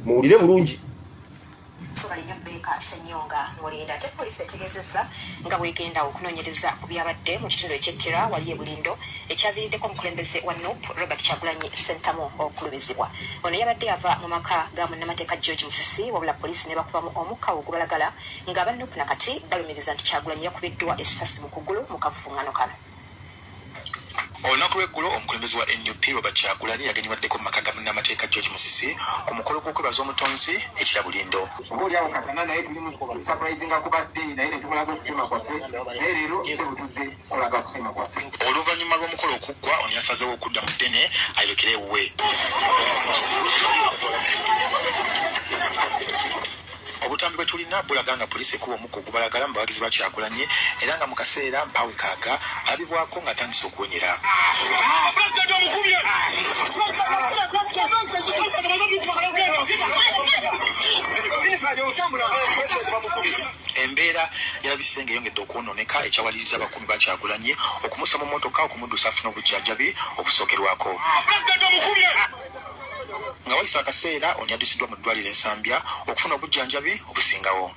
muwulire bulungi. Senyonga Mulinda ate poliisi etegezezza nga bwegenda okunoonyereza ku byabadde mu kitundu eky'Ekkira wali e Bulindo ekyaviiriddeko omukulembeze wa NUP Robert Kyagulanyi Ssentamu okulubizibwa. Ono yabadde ava mu maka ga munnamateeka George Musisi wabula poliisi ne bakubamu omukka ogubalagala ng'aba NUP nakati balumiriza nti Kyagulanyi yakubiddwa essasi mu kugulu mu kavuvuŋŋano kano. Olunaku lw'eggulo omukulembeze wa NUP Robert Kyagulanyi yagenyiwaddeko mu maka ga munnamateeka George Musisi ku mukolo gw'okwebaza omutonzi ekya Bulindo. Oboolyawo katana naye tulimu surprisinga kubadde naye ne tumulaga okusema kwaffe naye leero tuze kulaga kusema kwaffe. Oluvannyuma lw'omukolo okuggwa ono yasazeewo okudda mu ddene ayolekere ewuwe. Obutambi bwe tulina bulaga nga poliisi ekuba omukka ogubalagala mu bawagizi ba Kyagulanyi era nga mu kaseera mpawe kaaga alabibwako ng'atandise okuwenyera. Embeera yalabise ng'eyongedde okwonooneka ekyawaliriza abakumi ba Kyagulanyi okumussa mu mmotoka okumuddusa afune obujjanjabi obusookerwako. Nga wayisa akaseera ono yaddusiddwa mu ddwaliro Ensambya okufuna obujjanjabi obusingawo.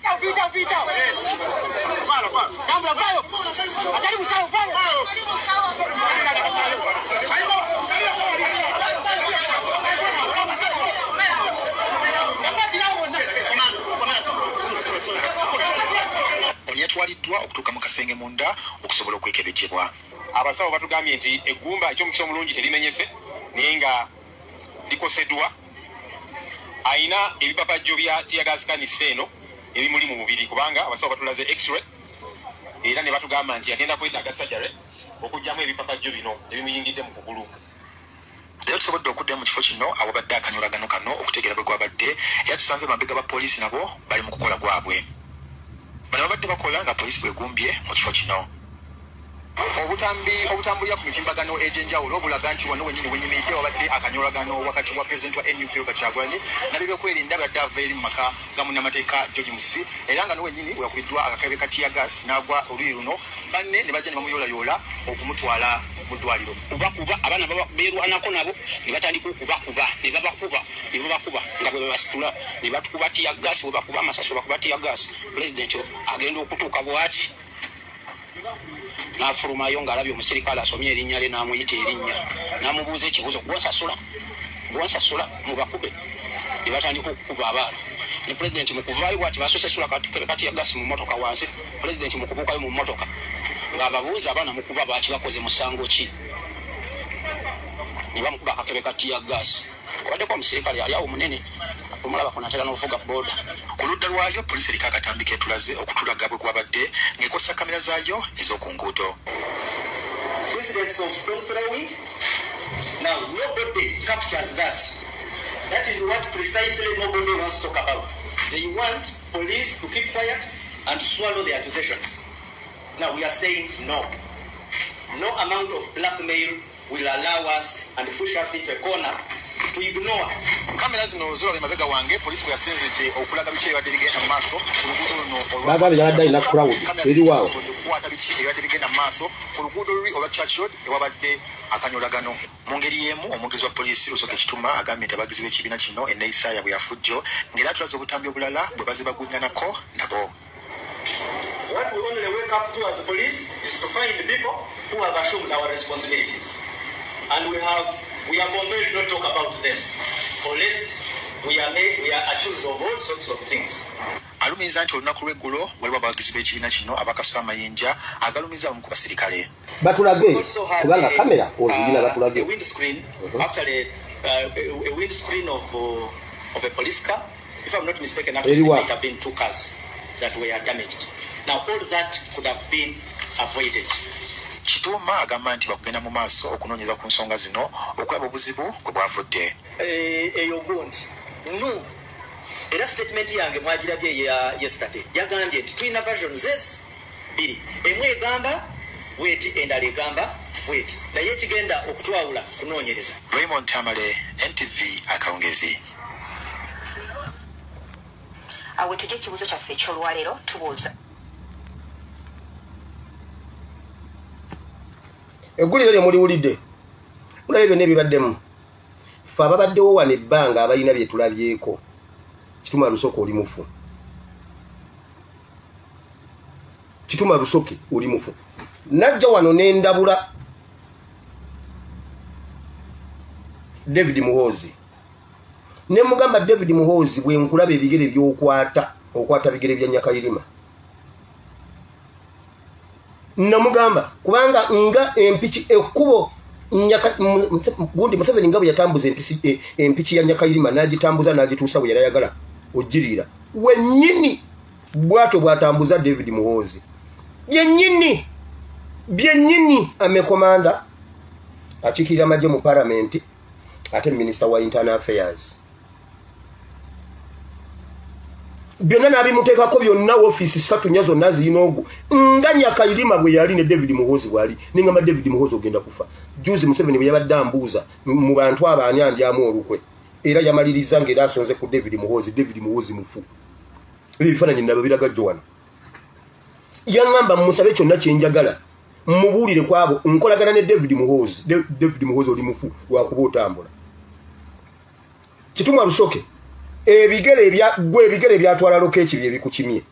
Ono yatwaliddwa okutuuka mu kasenge munda okusobola okwekebejjebwa. Abasawo batugambye nti eggumba eky'omukisa omulungi terimenyese naye nga likoseddwa. Ayina ebipapajjo bya teargas kanisa eno ebimuli mu mubiri kubanga abasawo batulaze x-ray era ne batugamba nti agenda kwetaaga surgery okugyamu ebipapajjo bino ebimuyingidde mu kugulu. Leero tusobodde okuddayo mu kifo kino awabadde akanyolagano kano okutegeera bwe gwabadde era tusanze emabega ba poliisi nabo bali mu kukola gwabwe. Bano babadde bakola nga poliisi bwegumbye mu kifo kino. Obutambulira ku mitimbagano egy'enjawulo bulaga nti wano wennyini wenyimiridde wabadde akanyolagano wakati wa pulezidenti wa NUP Robert Kyagulanyi n'ebyokwerinda badde ava eri mu maka ga munnamateeka George Musisi era nga n'owennyini bweyakubiddwa akakabe ka teargas n'agwa oluuyi luno banne ne bajja ne bamuyoolayoola okumutwala mu ddwaliro. Kubakuba abaana beerwanako nabo ne batandika okubakuba ne babakuba nga bwe babasitula ne batukuba teargas bwe bakuba amasasi bwe bakuba teargas pulezidenti agenda okutuuka bw'ati n'afulumayo ng'alabye omusirikale asomye erinnya lye n'amuyita erinnya n'amubuuza ekibuuzo gwonsasula mu bakube ne batandika okukuba abaana ne pulezidenti mu kuvaayo bw'ati basosesula kati ya gasi mu mmotoka wansi pulezidenti mu kubuukayo mu mmotoka ng'ababuuza abaana mu kuba baaki bakoze musango ki ne bamukuba akakebe kati ya gasi abaddeko omusirikale yali awo munene omulaba konatera n'ovuga booda. Ku ludda lwayo poliisi eriko akatambi ketulaze okutulaga bwe gwabadde ng'ekozesa kamera zaayo ez'oku nguudo. Incidents of stone throwing. Now, nobody captures that. That is what precisely nobody wants to talk about. They want police to keep quiet and swallow the accusations. Now, we are saying no. No amount of blackmail will allow us and push us into a corner to ignore. Kamera zino zolaba emabega wange poliisi bwe yasinzidde okulaga biki ebibadde bigenda mu maaso ku luguudo luno bagambye yabadde alina crowd eriwaawo okukwata biki ebibadde bigenda mu maaso ku luguudo luli olwa Church Road ewabadde akanyolagano. Mu ngeri y'emu omwogezi wa poliisi Lusoke Kituma agambye nti abagizi b'ekibiina kino enneeyisa yaabwe yafujjo ng'era atulaze obutambi obulala bwe bazibagwinganako nabo. What we only wake up to as police is to find the people who have assumed our responsibilities. And we are compelled not to talk about them. Or lest we are accused of all sorts of things. alumiza nti olunaku lw'eggulo waliwo abawagizi b'ekibiina kino abakasusa amayinja agalumiza omu ku basirikale batulage kubanga kamera ozirina batulage a windscreen actually a windscreen of a police car, if I'm not mistaken, actually it might have been 2 cars that were damaged. Now all that could have been avoided. Kituma agamba nti bakugenda mu maaso okunoonyeza ku nsonga zino okulaba obuzibu kwe bwavudde. Eyo gundi no era statement yange mwagirabye yesterday yagambye nti tulina versions bbiri, emu egamba weti endala egamba weti, naye kigenda okutwawula kunoonyereza. Raymond Tamale, NTV Akawungezi. Awe tujje ekibuuzo kyaffe eky'olwaleero tubuuza. Eggulire lye muliwulidde mulaba byonna ebibaddemu ffe ababaddewo wano ebbanga abalina bye tulabyeko Kituma Lusoke oli mufu. Kituma Lusoke oli mufu. Najja wano n'endabula David Muhoozi. Ne mugamba David Muhoozi bwe nkulaba ebigere by'okwata bigere bya Nyakayirima. Namugamba kubanga nga empiki ekkubo gundi Museveni nga bwe yatambuza empiki ya Nyakayirima n'agitambuza n'agituusa bwe yayagala ogirira. Wennyini bwato bwatambuza David Muhoozi. Byennyini amekomanda akiikirira amagye mu paramenti ate Minister wa Internal Affairs. Byonna n'abimuteekako byonna ofiisi 3 nya zonna zirina ogu nga Nyakayirima bwe yali ne David Muhoozi bwali nengamba David Muhoozi ogenda kufa. Juzi Museveni bwe yabadde ambuuza mu bantu abaani andyamu olukwe era yamaliriza ng'era asonze ku David Muhoozi mufu. Ebifaananyi nabyo biraga Joana. Yaŋŋamba musabe kyonna kye njagala mubuulire kwabo nkolagana ne David Muhoozi oli mufu lwakuba otambula. Kituma Lusoke ebigere byatwala Lokeki bye bikukimye.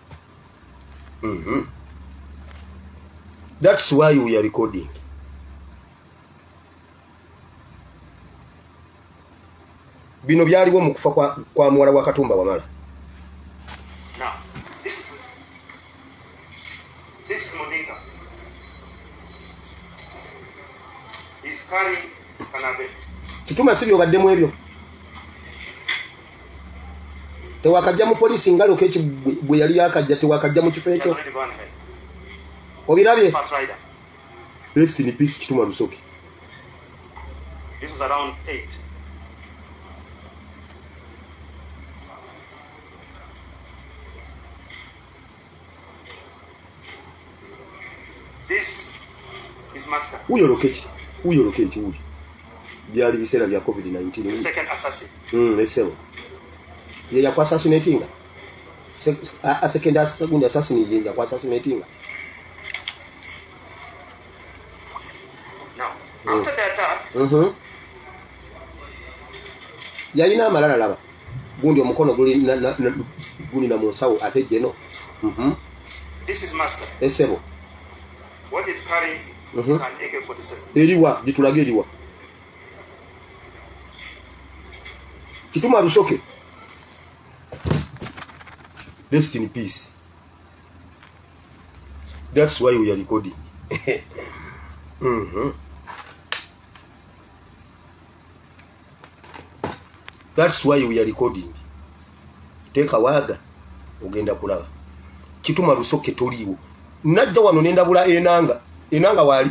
That's why we are recording. Bino byaliwo mu kufa kwa muwala wa Katumba Wamala. Now, this is Modiga. He's carrying Kanabe. Kituma si byobaddemu ebyo. Tewakajja mu polisi nga Lokeki bwe yali yakajja tewakajja mu kifo ekyo. Obirabye? Rest in peace Kituma Lusoke. This was around 8. This is Master. Uyo Lokeki uyo. Byali biseera bya COVID-19. The second assassin. Esebo. Ye yakwa assassinating. A second assassin ye yakwa assassinating. Now, after the attack, yalina amalala laba. Gundi omukono guli na munsawo ate jeno. This is Master. Esebo. What is carrying is an AK-47. Eriwa, gitulage eriwa. Kituma Lusoke. Rest in peace. That's why we are recording. That's why we are recording. Take a waga. Ogenda kulaba. Kituma Lusoke toliwo. Najja wano n'endabula enanga wali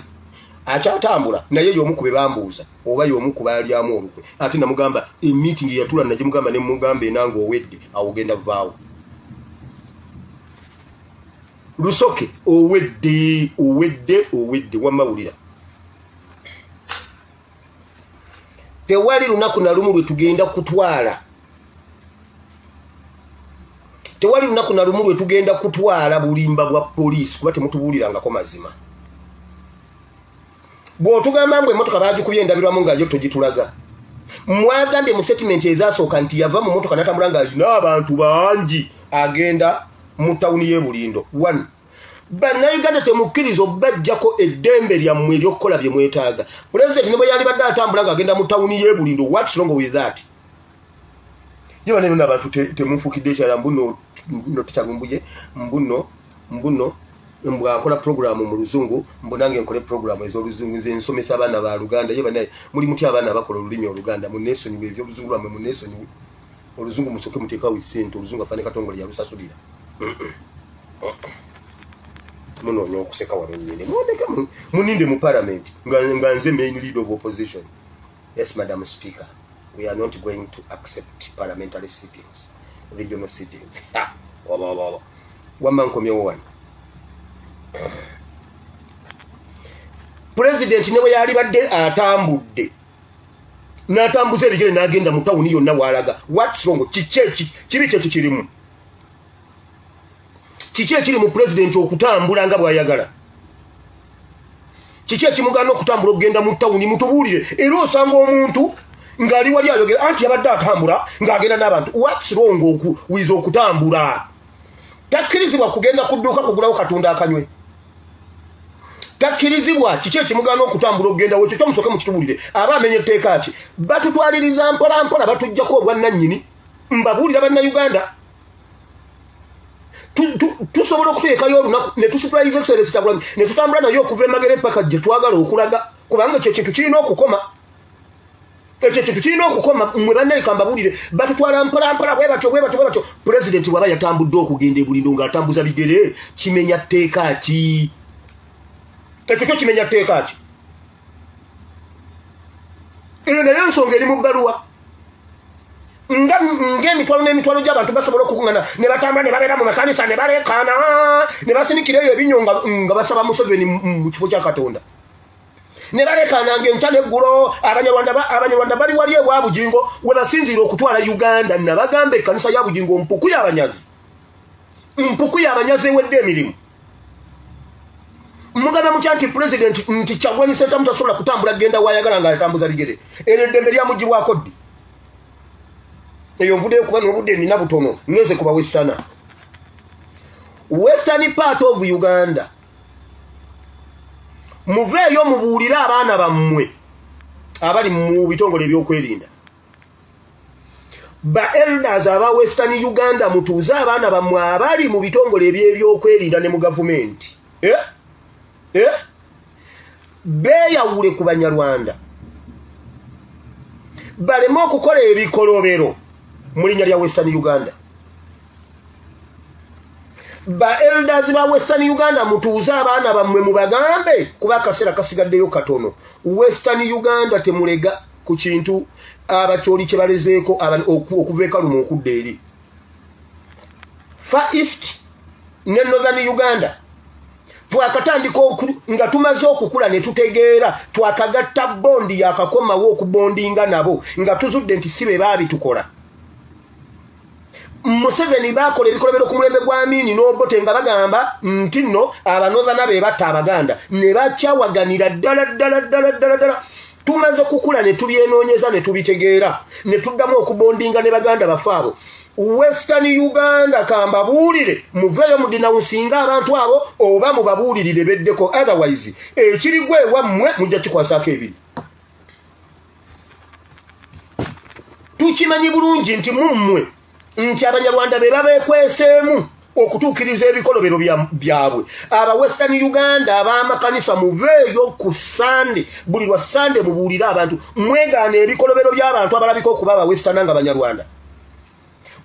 akyatambula naye y'omu ku be bambuuza oba y'omu ku baalyamu olukwe ate namugamba meeting yatula najje mugamba ne mugamba enanga owedde awogenda vaawo. Lusoke owedde wamawulira. Tewali lunaku na lumu lwe tugenda kutwala. Tewali lunaku na lumu lwe tugenda kutwala bulimba bwa poliisi kuba temutubuulirangako mazima. Bw'otugamba mbu emmotoka baagikubye endabirwamu nga yo togitulaga. Mwagambye mu statement ezasooka nti yava mu mmotoka n'atambula ng'alina abantu bangi agenda mu tawuni y'e Bulindo. 1. Bannayuganda temukkiriza obbajjako eddembe lyammwe ery'okukola bye mwetaaga. Pulezidenti ne bwe yali badde atambula ng'agenda mu tawuni y'e Bulindo. What's wrong with that? Jiba neno n'abantu temufukidde ekyala mbuno tekyagumbuye mbuno mbwakola programu mu Luzungu mbonange nkole programu ez'Oluzungu nze nsomesa abaana ba Luganda jiba naye muri muti abaana bakola olulimi Oluganda mu nation ebyo Oluzungu lwamwe mu nation Oluzungu musoke muteeka wisente Oluzungu afane katongole yalusasulira muno nyokuseka wano nyine mwondeke muninde mu parliament nga nze main leader of opposition. Yes, Madam Speaker, we are not going to accept parliamentary sittings, regional sittings. One man come here one. President newe yali badde atambudde. N'atambuza ebigere n'agenda mu tawuni yonna walaga. What's wrong? Kibi kirimu. Kiki ekiri mu president okutambula nga bw'ayagala. Kiki ekimugana okutambula okugenda mu tawuni mutubuulire. Era osanga omuntu ng'ali wali ayogera anti yabadde atambula ng'agenda n'abantu. What's wrong wiza okutambula? Takkirizibwa kugenda ku dduuka kugulawo katunda akanywe. Takkirizibwa kiki ekimugana okutambula okugenda wekyo kyomusooke mukitubuulire. Aba amenye etteeka ki? Batutwaliriza mpola mpola batuggyako obwannannyini. Mbabuulira bannayuganda. Tusobola okuteekayo olunaku ne tusurprise excellence Kyagulanyi ne tutambula nayo okuva emagere paka gye twagala okulaga kubanga ekyo kintu kirina okukoma. Ekyo kintu kirina okukoma mwe bannayika mbabuulire batutwala mpolampola bwe batyo president waba yatambudde okugenda ebulindo ng'atambuza bigere kimenya tteeka ki? Ekyo kyo kimenya tteeka ki? Eyo nayo ensonga eri mu bbaluwa. Ng'emitwalo n'emitwalo gy'abantu basobola okukungana ne batambula ne babeera mu makanisa ne balekaana ne basinikira eyo ebinyo nga basaba Museveni mu kifo kya Katonda. Ne balekaana ng'enkya n'eggulo abanyarwanda bali wali ewa Bugingo we basinziira okutwala Uganda nabagamba ekkanisa ya Bugingo mpuku y'abanyazi ewedde emirimu. Muganda mutya nti president nti Kyagulanyi Ssentamu tasobola kutambula genda wayagala ng'atambuza bigere. Eryo eddembe lyamugibwako ddi? Eyo nvuddeyo kuba n'obudde nina butono ngeze kuba western part of Uganda. Muveeyo mubuulire abaana bammwe abali mu bitongole ebyokwerinda. Ba elders aba western Uganda mutuuze abaana bammwe abali mu bitongole ebyokwerinda ne mu gavumenti. Beeyawule ku Banyarwanda. Baleme okukola ebikolobero mu linnya lya Western Uganda. Ba elders ba Western Uganda mutuuze abaana bammwe mubagambe kuba akaseera kasigaddeyo katono. Western Uganda temulega ku kintu abakyoli kye balezeeko okuva ekalumu okudda eri. Far East ne Northern Uganda twakatandika nga tumaze okukula ne tutegeera twakagatta bondi yakakomawo okubondinga nabo nga tuzudde nti si be baabitukola. Museveni bakola ebikolobero ku mulembe gwa Amini n'Obote nga bagamba nti nno abanoothana be batta Abaganda ne bakyawaganira ddala. Tumaze kukula ne tubyenoonyeza ne tubitegeera ne tuddamu okubondinga ne baganda bafe abo. Western Uganda kambabuulire muveeyo mu denouncing abantu abo oba mubabuulirire beddeko otherwise ekiri gwe wammwe mujja kikwasaako ebiri. Tukimanyi bulungi nti mummwe nti Abanyarwanda be babeekweseemu okutuukiriza ebikolobero byabwe. Aba Western Uganda ab'amakanisa muveeyo ku Sande buli lwa Sande mubuulire abantu mwegaana ebikolobero by'abantu abalabika okuba aba Western nga Banyarwanda.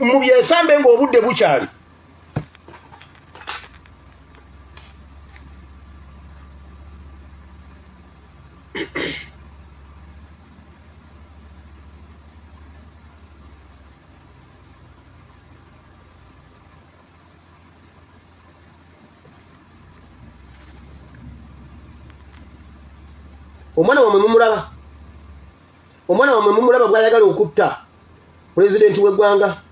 Mu byesambe ng'obudde bukyali. Omwana wammwe mumulaba bw'ayagala okutta pulezidenti w'eggwanga.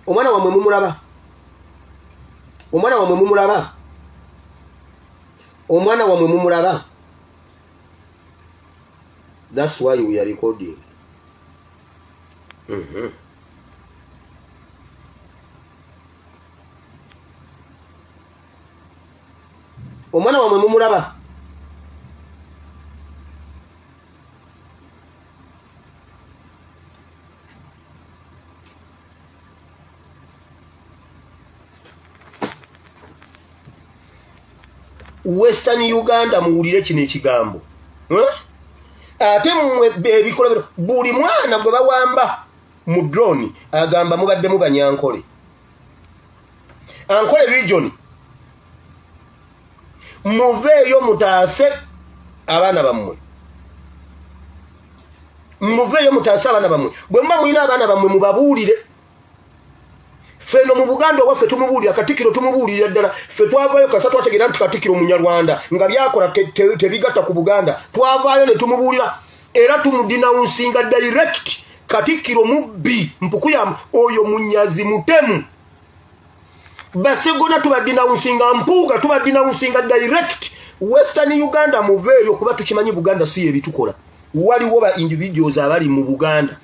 Omwana wammwe mumulaba. That's why we are recording. Omwana wammwe mumulaba. Western Uganda muwulire kino ekigambo. Ate mmwe ebikola buli mwana gwe bawamba mu drone agamba mubadde mu Banyankole. Ankole region. Muveeyo mutaase abaana bammwe. Muveeyo mutaase abaana bammwe. Bwe mba mulina abaana bammwe mubabuulire. Feno mu Buganda waffe tumubuulira Katikkiro tumubuulira ddala. Ffe twavaayo kasa twategeera nti Katikkiro Munyarwanda nga byakola tebigatta ku Buganda. Twavaayo ne tumubuulira era tumudinawunsinga direct Katikkiro mubbi mpukuyamu oyo munyazi mutemu. Basegona tubadinawunsinga mpuuga tubadinawunsinga direct. Western Uganda muveeyo kuba tukimanyi Buganda si ebitukola. Waliwo ba individuals abali mu Buganda.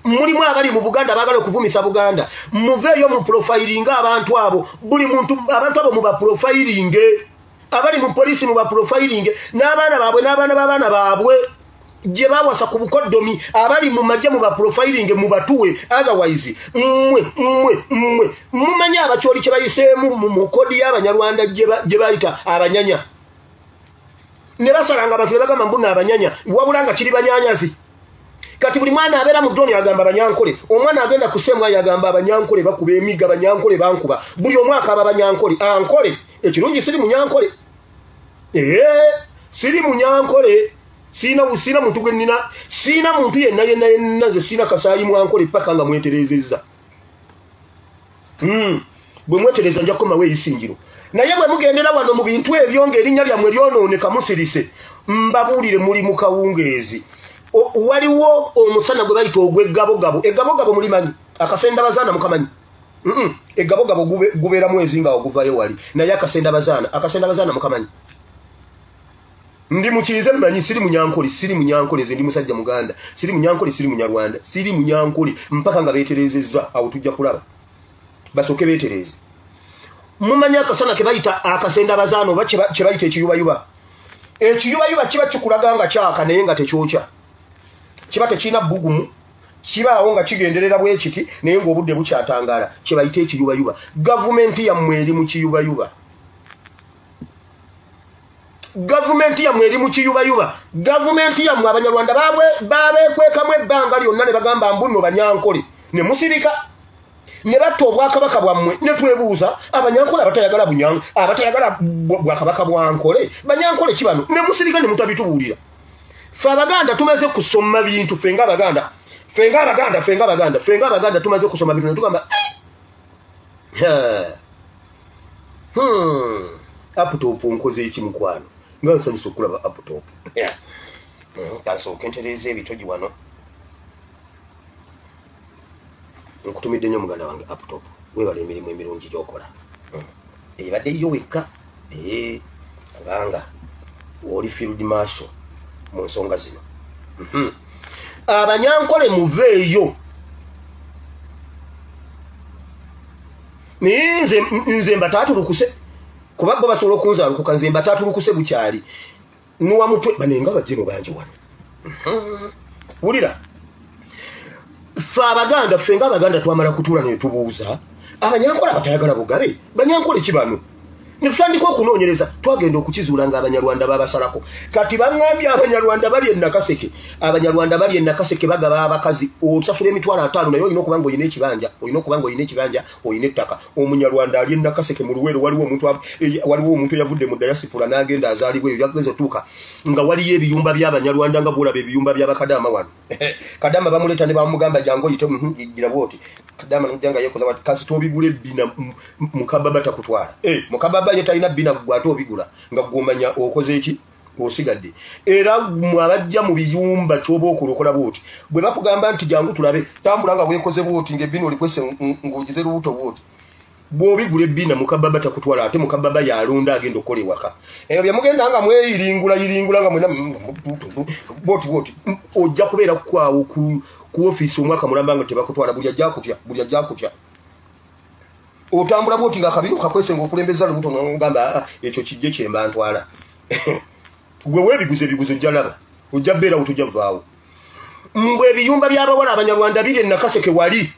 Mulimu abali mu Buganda bagala okuvumisa Buganda. Muveeyo mu profiling abantu abo. Buli muntu abantu abo mu ba profiling. Abali mu police mu ba profiling n'abaana baabwe n'abaana b'abaana baabwe. Je bawasa ku bukoddomi abali mu majja mu ba profiling mu batuwe otherwise mumanya abakyoli kye bayiseemu mu kodi y'Abanyarwanda gye bayita abanyanya ne basalanga abantu bagamba mbuna abanyanya wabulanga kiri banyanyazi kati buli mwana abeera mu drone agamba Abanyankole omwana agenda kusemwa yagamba Abanyankole bakuba emiga Abanyankole bankuba buli omwaka Abanyankole ankole ekirungi siri Munyankole siri Munyankole Sina muntu gwe nina sina muntu yenna ze sina Kasaayi Mwankole paka nga mweterezezza. Bwe mwetereza nja koma we isingiro. Naye bwe mugendera wano mu bintu ebyo ng'erinnya lyamwe lyonooneka musirise mbabuulire muli mu kawungeezi. Waliwo omusana gwe bayita ogw'eggabogabo. Eggabogabo mulimanyi akasenda bazaana mukamanyi. Eggabogabo gubeera mwezi nga oguvayo wali. Naye akasenda bazaana mukamanyi. Ndi mukize mmanyi siri Munyankole ze ndi musajja Muganda siri Munyankole siri Munyarwanda siri Munyankole mpaka nga beeterezezza awo tujja kulaba basoke beetereze mumanya akasana ke bayita akasenda bazaano oba kye bayita ekiyubayuba kiba kikulaga nga kyaka naye nga tekyokya kiba tekirina bbugumu kibaawo nga kigenderera bwe kiti naye ng'obudde bukyatangaala kye bayita ekiyubayuba gavumenti yammwe eri mu kiyubayuba Gavumenti yammwe eri mu kiyubayuba. Gavumenti yammwe Abanyarwanda babeekwekamu ebbanga lyonna ne bagamba mbuno Banyankole. Ne musirika. Ne batta obwakabaka bwammwe ne twebuuza Abanyankole abatayagala bwakabaka bwankole. Banyankole kibano ne musirika ne mutabitubuulira. Ffe Abaganda tumaze kusoma bintu ffe nga Abaganda tumaze kusoma bintu ne tugamba Aputop nkoze iki mukwano. Nga nsanyusa okulaba Aputop. Kasooka entereza ebitogi wano. Nkutumidde nnyo muganda wange Aputop. Weebala emirimu emirungi gy'okola. Ebadde yo wekka. Kubanga oli field marshal mu nsonga zino. Abanyankole muveeyo. Nze mbatatulukuse. Kuba bo basobola okunzaala okukanze mbatatulukuse bukyali. Nuwa mutwe banenga bajjeno bangi wano. Wulira. Ffe Abaganda twamala kutuula ne tubuuza. Abanyankole abatayagala bugabe. Banyankole kibano. Ne tutandika okunoonyereza twagenda okukizuula nga Abanyarwanda babasalako. Kati baŋŋambye Abanyarwanda bali e Nakaseke. Abanyarwanda bali e Nakaseke bagaba abakazi osasula emitwalo 5 naye olina okuba ng'olina ekibanja. Olina ettaka. Omunyarwanda ali e Nakaseke mu Luweero waliwo omuntu eyavudde mu diaspora n'agenda azaalibwa eyo yageza otuuka nga waliyo ebiyumba by'Abanyarwanda nga bwolaba ebiyumba by'Abakadaama wano. Kadaama bamuleeta ne bamugamba jangu oyite gira bwoti. Kadaama n'ojjanga yeekoza bati kasi tobigula ebbina Mukababa takutwala. Mukababa ye talina bbina gwate obigula nga gwomanya okoze eki osigadde. Era mwabajja mu biyumba ky'oba okulokola bwoti. Bwe bakugamba nti jangu tulabe tambula nga weekoze bwoti ng'ebbina olikwese ng'ogize lubuto bwoti. Bw'obigula ebbina Mukababa takutwala ate Mukababa yalonda agenda okukola ewaka. Ebyo bye mugenda nga mweyiringula nga mwena bwoti ojja kubeera kukwawo ku ofiisi omwaka mulamba nga tebakutwala buli ajja kutya. Otambula bwoti nga akabiru kakwese ng'okulembeza lubuto n'ogamba ekyo kijje kyemba ntwala. Gwe weebiguze ojja laba ojja beera wo tojja vaawo. Mbwe ebiyumba by'abawala Abanyarwanda biri e Nakaseke wali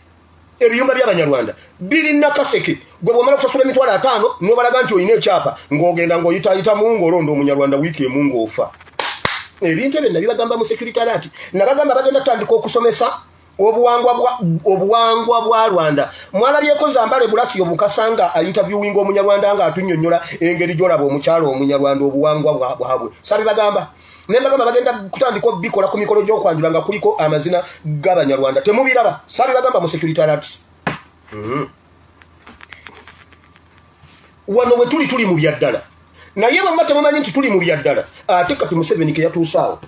ebiyumba by'abanyarwanda birina kaseke gwe bwomala kusasula emitwalo 5 nobalaga nti oyina ekyapa ng'ogenda ng'oyitayita mu ng'olonda omunyarwanda wiiki emu ng'ofa ebintu ebyo nabibagamba mu security alert nabagamba bagenda tandika okusomesa obuwangwa bwa Rwanda mwalabyeko Zambale Bulasi obukasanga interviewing omunyarwanda nga atunnyonnyola engeri gyolaba omukyalo omunyarwanda obuwangwa bwabwe sabibagamba nembagamba bagenda kutandika bikola ku mikolo gy'okwanjula nga kuliko amazina g'abanyarwanda temubiraba sabibagamba mu security alert wano we tuli mu byaddala naye bamwe temumanyi nti tuli mu byaddala ate kati Museveni ke yatuusaawo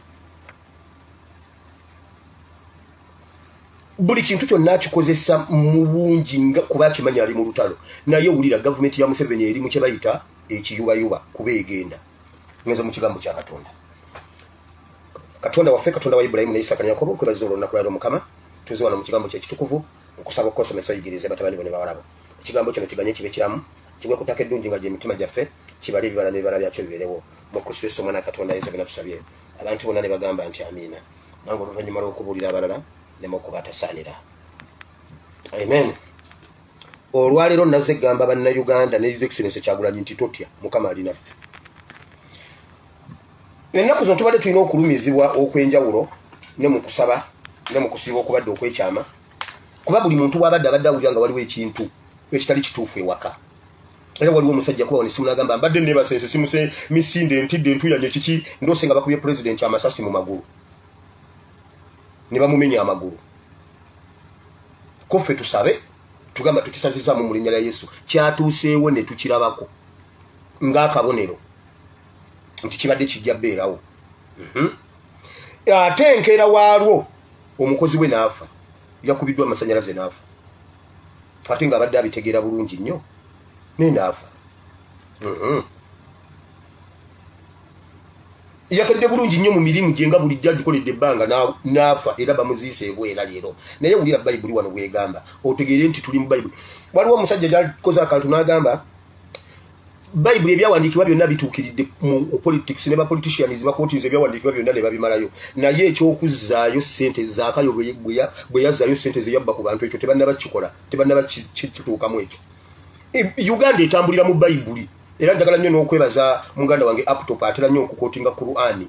buli kintu kyonna akikozesa mu bungi nga kuba akimanyi ali mu lutalo naye wulira gavumenti ya Museveni eri mu kye bayita ekiyubayuba kuba egenda ngeze mu kigambo kya Katonda waffe Katonda wa Ibrahimu ne Isaka ne Yakobo kwebaza olunaku lwaleero Mukama tuze wano mu kigambo ky'ekitukuvu okusaba okukosomesa oyigirize batabani bone bawalabo ekigambo kino kiganye kibe kiramu kigwe kutaka eddungi nga gy'emitima gyaffe kibale ebibala n'ebibala byakyo bibeerewo mu Kristo Yesu omwana Katonda yenza bina tusabye abantu bonna ne bagamba nti amiina nange oluvannyuma lw'okubuulira abalala nemukubatasaanira amen olwaleero nazze egamba bannayuganda ne His Excellency Kyagulanyi nti totya Mukama ali naffe ennaku zino tubadde tulina okulumizibwa okwenjawulo ne mu kusaba ne mu kusiiba okubadde okwekyama kuba buli muntu bw'abadde abadde awulira nga waliwo ekintu ekitali kituufu ewaka era waliwo omusajja kuba wano esimu n'agamba mbadde neebasese simuse misinde ntidde ntuyanye kiki ndose nga bakubye pulezidenti amasasi mu magulu ne bamumenya amagulu koffe tusabe tugamba tukisazizaamu mu linnya lya Yesu kyatuuseewo ne tukirabako ng'akabonero nti kibadde kijja beerawo ate enkeera waalwo omukozi we n'afa yakubiddwa amasanyalaze n'afa ate ng'abadde abitegeera bulungi nnyo naye n'afa yakedde bulungi nnyo mu mirimu gye nga bulijjo agikoledde ebbanga n'afa era bamuziise ebwera leero naye wulira bayibuli wano bwegamba otegeere nti tuli mu bayibuli waliwo omusajja gy'akoze akantu n'agamba bayibuli ebyawandiikibwa byonna bituukiridde mu politics ne bapoliticians bakootinze ebyawandiikibwa byonna ne babimalayo naye ekyokuzzaayo ssente zaakayo bwe yazzaayo ssente ze yabba ku bantu ekyo tebannaba kikola tebannaba kituukamu ekyo Uganda etambulira mu bayibuli era njagala nnyo n'okwebaza muganda wange aptop atera nnyo okukootinga Qur'ani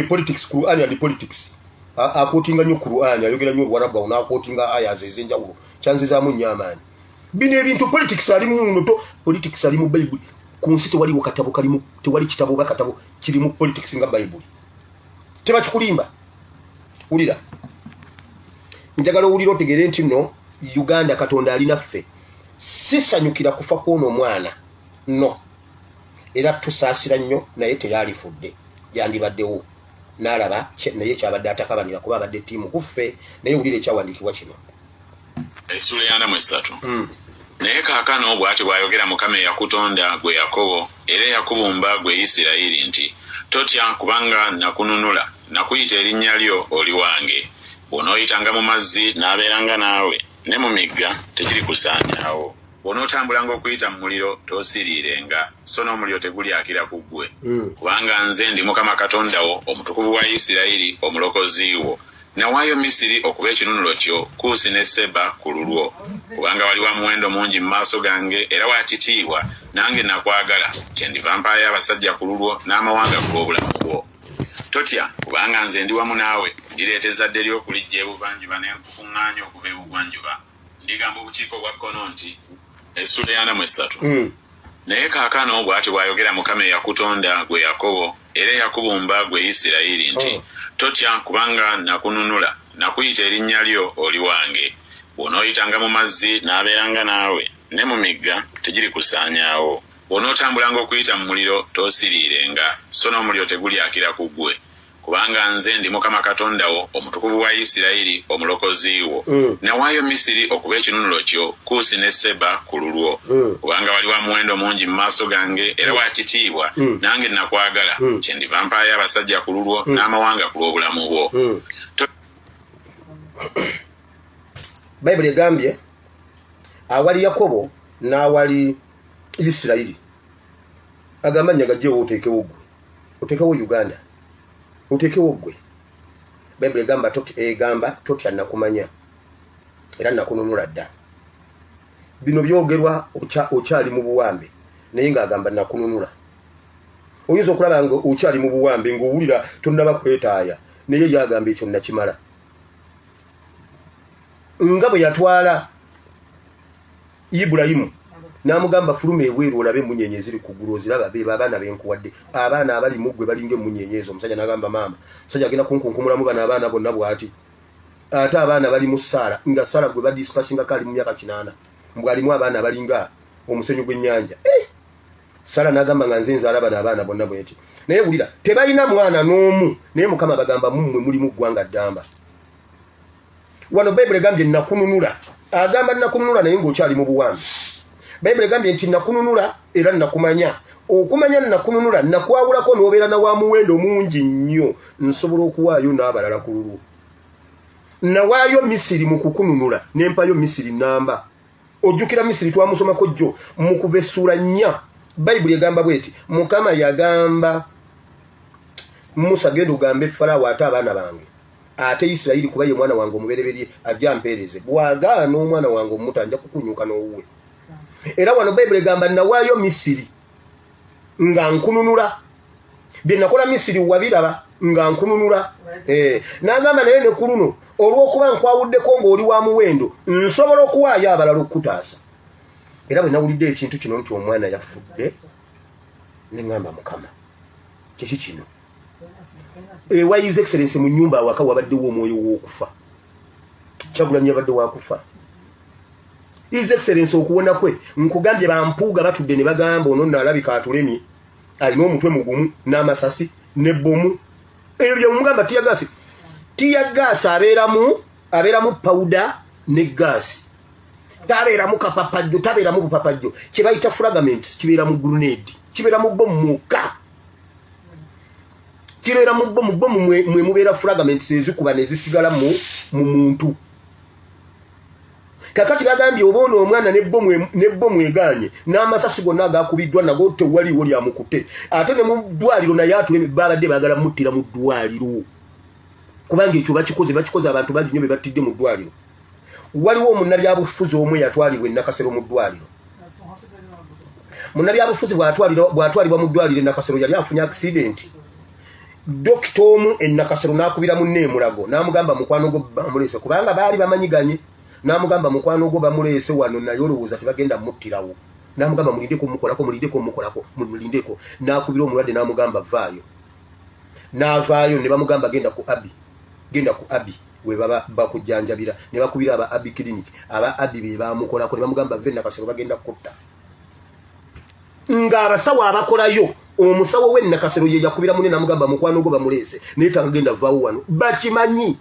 politics Qur'ani and politics akootinga nnyo Qur'ani ayogera nnyo Oluwarabu awo n'akootinga ayas ez'enjawulo kyanzizaamu nnyo amaanyi bino ebintu politics ali mu munoto politics ali mu bayibuli ku nsi tewaliwo katabo kalimu tewali kitabo oba katabo kiri mu politics nga bayibuli tebakikulimba wulira njagala owulira otegeere nti nno Uganda Katonda ali naffe sisanyukira kufa kw'ono omwana no era tusaasira nnyo naye teyalifudde yandibaddewo n'alaba naye kyabadde atakabanira kuba abadde ttiimu kuffe naye wulira ekyawandiikibwa kino Essula ya 3 naye kaakano bw'ati bw'ayogera Mukama eyakutonda gwe Yakobo era eyakubumba gwe Isirayiri nti totya kubanga nakununula nakuyita erinnya lyo oli wange bw'onooyitanga mu mazzi n'abeeranga naawe ne mu migga tekiri kusaanyaawo bw'onootambulanga okuyita mu muliro toosiriirenga so n'omuliro tegulyakira ku ggwe kubanga nze ndi Mukama Katonda wo omutukuvu wa Isirayiri omulokozi wo nawaayo Misiri okuba ekinunulo kyo Kuusi ne Seba ku lulwo kubanga wali wa muwendo mungi mu maaso gange era wakitiibwa nange nakwagala kyendiva mpaaya abasajja ku lulwo n'amawanga g'obulamu bwo totya kubanga nze ndi wamu naawe ndireeta ezzadde lyo okulijja ebuvanjuba ne nkukuŋŋaanya okuva ebugwanjuba ndigamba obukiiko bwa kkono nti Essula ya 3 naye kaakano bw'ati bw'ayogera Mukama eyakutonda gwe Yakobo era eyakubumba gwe Isirayiri nti totya kubanga nakununula nakuyita erinnya lyo oli wange bw'onooyitanga mu mazzi n'abeeranga naawe ne mu migga tegiri kusaanyaawo bw'onootambulanga okuyita mu muliro toosiriirenga so n'omuliro tegulyakira ku ggwe kubanga nze ndi Mukama Katonda wo omutukuvu wa Isirayiri omulokozi wo nawaayo Misiri okuba ekinunulo kyo Kuusi ne Seba ku lulwo kubanga wali wa muwendo mungi mu maaso gange era wakitiibwa nange nakwagala kyendiva mpaaya abasajja ku lulwo n'amawanga ku lw'obulamu bwo bayibuli egambye awali Yakobo n'awali Isirayiri agamba nyagajjewo oteekewo Uganda utekewo gwe bayibuli egamba totya nakumanya era nakununula dda bino byogerwa okyali mu buwambe naye ng'agamba nakununula. Oyinza okulaba nga okyali mu buwambe ng'owulira tonnaba kwetaaya naye yagamba ekyo nakimala. Nga bwe yatwala Ibulayimu n'amugamba fuluma ebweru olabe emunyenye eziri ku ggulu oziraba abaana benkuwadde abaana abali mu ggwe balinga emunyenye ezo. Omusajja n'agamba maama omusajja agenda kunkunkumulamu bano abaana bonna bw'ati ate abaana bali mu Saara nga Saara gwe badisipasinga kali mu myaka 8 mbwalimu abaana balinga omusenyu gw'ennyanja. Saara n'agamba nga nze nzaala bano abaana bonna bweti naye wulira tebalina mwana n'omu naye Mukama bagamba mummwe mulimu ggwanga ddamba. Wano Bayibuli egambye nakununula agamba nakununula naye ng'okyali mu buwambe. Bayibuli egambye nti nakununula era nakumanya. Okumanya nakununula nakwawulako n'obeera na wa muwendo mungi nnyo nsobola okuwaayo n'abalala ku lulu. Nawaayo Misiri mu kukununula n'empayo Misiri namba. Ojjukira Misiri twamusomako jjo mu kuva essula 4. Bayibuli egamba bweti Mukama yagamba Musa genda ogambe Falaawo ate abaana bange ate Isirayiri kuba ye mwana wange omubereberye ajja mpeereze bw'agaana omwana wange omuto nja kukunyuka n'owuwe. Era wano Bayibuli egamba nawaayo Misiri nga nkununula bye nakola Misiri wabiraba nga nkununula. N'agamba naye ne ku luno olw'okuba nkwawuddeko ng'oli wa muwendo nsobola okuwaayo abalala okukutaasa. Era bwe nawulidde ekintu kino nti omwana yafudde ne ŋŋamba Mukama kiki kino. Ewa His Excellency mu nnyumba awaka wabaddewo omwoyo w'okufa. Kyagulanyi yabadde wakufa. His Excellency okuwona kwe nkugambye bampuuga batudde ne bagamba ono nno alabika atulemye alina omutwe mugumu n'amasasi n'ebbomu. Ebyo bye mugamba tiyagaasi. Tiyagaasi abeeramu pawuda ne gaasi. Tabeeramu kapapajjo tabeeramu bupapajjo. Kye bayita fragments kibeera mu grenade. Kibeera mu bbomu mwokka. Kibeera mu bbomu mwe mubeera fragments ezikuba ne zisigala mu muntu. Kakati bagambye obono omwana n'ebbomu eganye n'amasasi gonna agakubiddwa nago tewaliwo lyamukute. Ate ne mu ddwaliro naye atuleme babadde baagala muttira mu ddwaliro. Kubanga ekyo bakikoze abantu bangi nnyo be battidde mu ddwaliro. Waliwo omunnabyabufuzi omu yatwalibwa e Nakasero mu ddwaliro. Munnabyabufuzi bw'atwalibwa mu ddwaliro e Nakasero yali afunye accident. Dokita omu e Nakasero n'akubira munne emulago n'amugamba mukwano gwo bamuleese kubanga baali bamanyiganye. N'amugamba mukwano gwo bamuleese wano naye olowooza tebagenda muttirawo. N'amugamba mulindeko mulindeko. N'akubira omulwadde n'amugamba vaayo. N'avaayo ne bamugamba genda ku Abi we baba bakujjanjabira ne bakubira aba Abi clinic. Aba Abi be bamukolako ne bamugamba ve Nakasero bagenda kutta. Ng'abasawo abakolayo omusawo we Nakasero ye yakubira munne n'amugamba mukwano gwo bamuleese naye tagenda vaawo wano. Bakimanyi.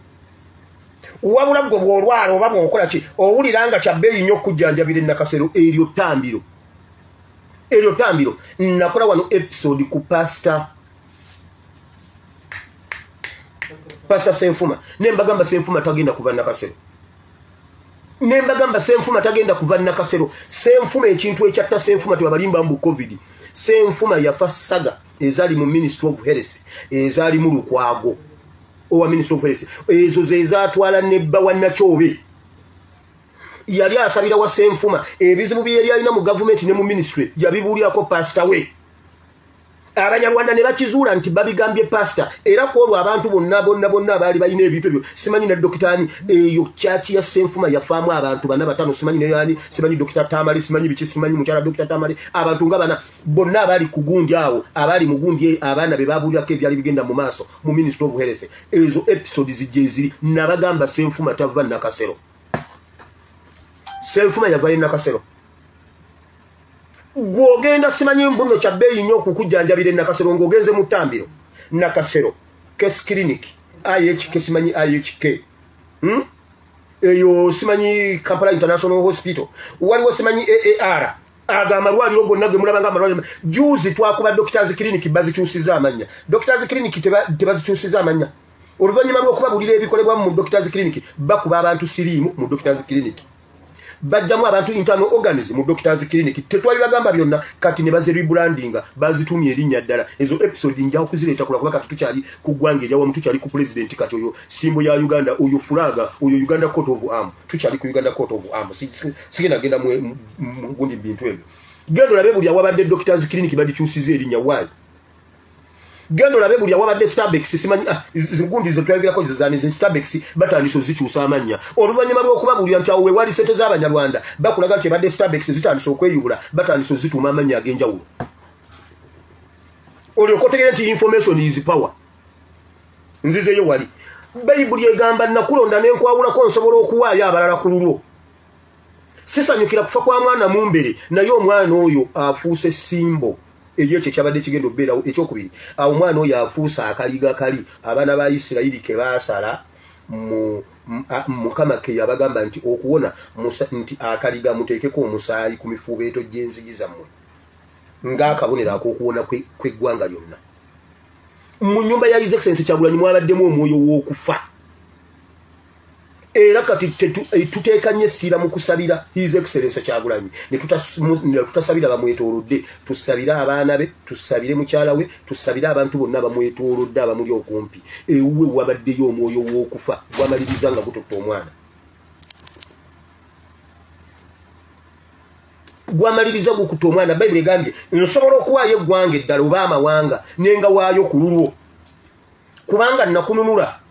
Wabula gwe bw'olwala oba bw'okola ki owulira nga kya bbeeyi nnyo okujjanjabira e Nakasero eryo ttambiro. Nakola wano episode ku Pastor Senfuma nembagamba Senfuma tagenda kuva Nakasero. Senfuma ekintu ekyatta Senfuma tebalimba mbu COVID. Senfuma yafa saga ezaali mu Ministry of Health ezaali mu Lukwago owa Ministry of Health ezo ze zaatwala nebba wa Nakyobe. Yali asabira wa Senfuma ebizibu bye yali alina mu government ne mu ministry yabibuulyako pastor we. Abanyarwanda ne bakizuula nti babigambye pastor era ku olwo abantu bonna baali balina ebintu ebyo. Simanyi ne dokitaani eyo kyaki ya Senfuma yafaamu abantu bana batano. Simanyi ne yani simanyi Dr. Tamale simanyi biki simanyi mukyala Dr. Tamale abantu nga bana bonna abali ku gundi awo abali mu gundi abaana be babuulyako ebyali bigenda mu maaso mu Ministry of Health. Ezo episodes ziri nabagamba Senfuma tava Nakasero. Senfuma yava Nakasero. Gwogenda simanyi mbuno kya bbeeyi nnyo okukujjanjabira e Nakasero ng'ogenze mu ttambiro. Nakasero Case Clinic IHK simanyi IHK eyo simanyi Kampala International Hospital. Waliwo simanyi AAR amalwaliro gonna ge mulaba nga amalwaliro. Juzi twakuba Doctors Clinic bazikyusiza amanya. Doctors Clinic tebazikyusiza amanya. Oluvannyuma lw'okubabulira ebikolebwa mu Doctors Clinic bakuba abantu siriimu mu Doctors Clinic. bajjamu abantu internal organism mu doctors clinic tetwali bagamba byonna kati ne baze rebrandinga bazitumye erinnya ddala ezo episode njyaho kuzireeta kula kuba kati tukyali ku ggwanga eryawo mu tukyali ku president kati oyo simbo ya Uganda oyo fulaga oyo Uganda coat of arm tukyali ku Uganda coat of arm sigenda genda mu gundi bintu ebyo gendo labe buli awabadde doctors clinic bagikyusiza erinnya wayi gendo labe buli awabadde Starbucks simanyi zingundi ze twabirako zizani ze Starbucks batandiso zikyusa amanya oluvanyuma lw'okuba buli antawo we wali sente z'abanyarwanda bakulaga nti badde Starbucks zitandisa okweyubula batandiso zituma amanya ag'enjawulo oli okotegera nti information is power nzizeyo wali Bayibuli egamba nakulonda n'enkwawulako nsobola okuwaayo abalala ku lulwo sisanyukira kufa kwa mwana mu mbere naye omwana oyo afuuse simbo ekyo kyabadde kigenda obbeerawo ekyokubiri awo omwana oyo afuusa akaliga kali abaana ba Isirayiri ke baasala Mukama ke yabagamba nti okuwona nti akaliga muteekeko omusaayi ku mifuubeeto gy'enzigi zammwe ng'akabonero ak'okuwona kw'eggwanga lyonna mu nnyumba ya His Excellency Kyagulanyi mwabaddemu omwoyo w'okufa era kati tuteekanye essira mu kusabira His Excellency Kyagulanyi ne tutasabira bamwetoolodde tusabire abaana be tusabire mukyala we tusabire abantu bonna bamwetoolodde abamuli okumpi ewuwe wabaddeyo omwoyo w'okufa gwamaliriza nga gutotta omwana gwamaliriza gukutta omwana Bayibuli egambye nsobola okuwaayo eggwanga eddala oba amawanga nenga waayo ku lulwo kubanga nakununula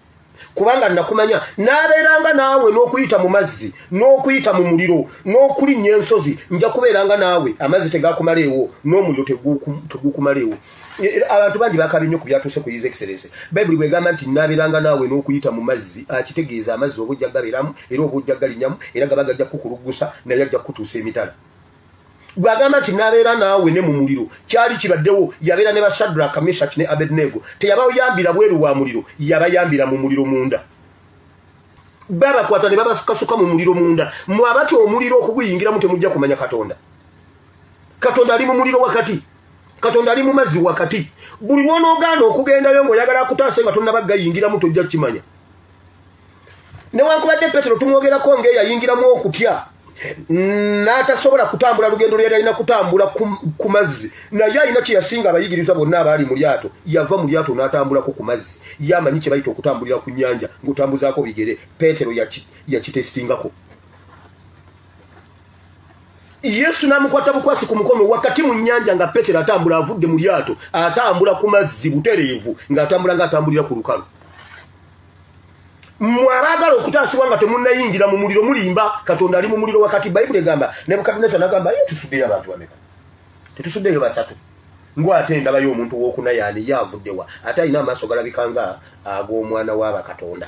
kubanga nakumanya nabeeranga naawe n'okuyita mu mazzi n'okuyita mu muliro n'okulinnya ensozi nja kubeeranga naawe amazzi tegakumaleewo n'omuliro tegukumaleewo abantu bangi bakabi nnyo ku byatuuse ku His Excellency Bayibuli bwegamba nti nabeeranga naawe n'okuyita mu mazzi akitegeeza amazzi oba ojja gabeeramu era oba ojja galinyamu era gaba gajja kukulugusa naye ajja kutuusa emitala bwagamba nti nabeera naawe ne mu muliro kyali kibaddewo yabeera ne ba Shadraka Meshaki ne Abednego teyabayambira bweru wa muliro yabayambira mu muliro munda babakwata ne babakasuka mu muliro munda mwabati omuliro okuguyingiramu temujja kumanya Katonda ali mu muliro wakati Katonda ali mu mazzi wakati buli lw'onoogaana okugendayo ng'oyagala akutaase nga tonnabagayingiramu tojja kimanya newankubadde Petero tumwogerako ng'eyayingiramu okutya n'atasobola kutambula lugendo lwe yalina kutambula ku mazzi naye alina kye yasinga abayigiriza bonna abaali mu lyato yava mu lyato n'atambulako ku mazzi yamanyi kye bayita okutambulira ku nnyanja ng'otambuzaako bigere Petero yakitesitingako Yesu n'amukwata bukwasi ku mukono wakati mu nnyanja nga Petero atambula avudde mu lyato atambula ku mazzi butereevu ng'atambulira ku lukalu mwabagala okutaasibwa nga temunnayingira mu muliro mulimba Katonda ali mu muliro wakati Bayibuli egamba Nebukadneza n'agamba tusuddeyo abantu bameka tetusuddeyo basatu ngwate ndabayo omuntu w'okuna yaani yavuddewa ate alina amaaso galabikanga ag'omwana w'abakatonda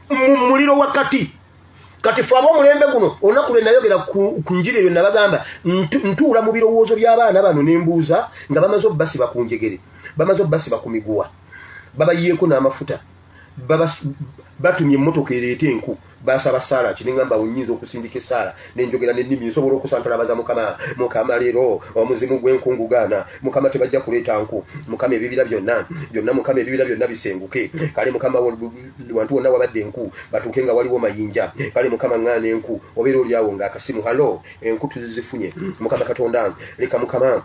mu muliro wakati kati fe ab'omulembe guno olunaku lwe nayogera ku njiri eyo nabagamba ntuula mu birowoozo by'abaana bano nembuuza nga bamaze obbasiba ku njegere bamaze obbasiba ku miguwa babayiyeeko n'amafuta batumye emmotoka ereeta enku basaba Saala kinengamba onyinza okusindika esaala nenjogera n'ennimi nsobola okusantalabaza mukama leero omuzimu gw'enkungugaana mukama tebajja kuleeta nku mukama ebibira byonna mukama ebibira byonna bisenguke kale mukama wantu wonna wabadde enku batuuke nga waliwo mayinja kale mukama ŋŋaana enku obeera oli awo ng'akasimu halo enku tuzifunye mukama Katonda leka mukama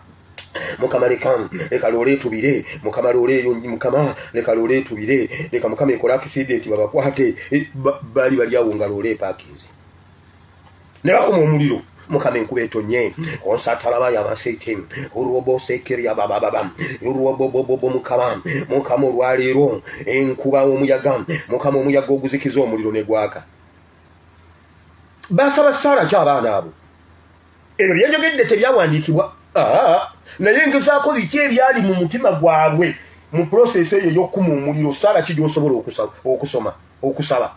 leka loole tubire mukama loole eyo mukama leka loole tubire leka mukama ekola accident babakwate bali awo nga loole epakinze ne bakoma omuliro mukama enkuba etonye onsatalaba yamasete olwobosekerya babababa olwobobobo mukama olwaleero enkuba omuyaga mukama omuyaga oguzikiza omuliro ne gwaka basaba Saala ky'abaana abo ebyo byenjogedde tebyawandiikibwa naye ngezaako biki ebyali mu mutima gwabwe mu process eyo ey'okukuma omuliro Saala ki gy'osobola okusaba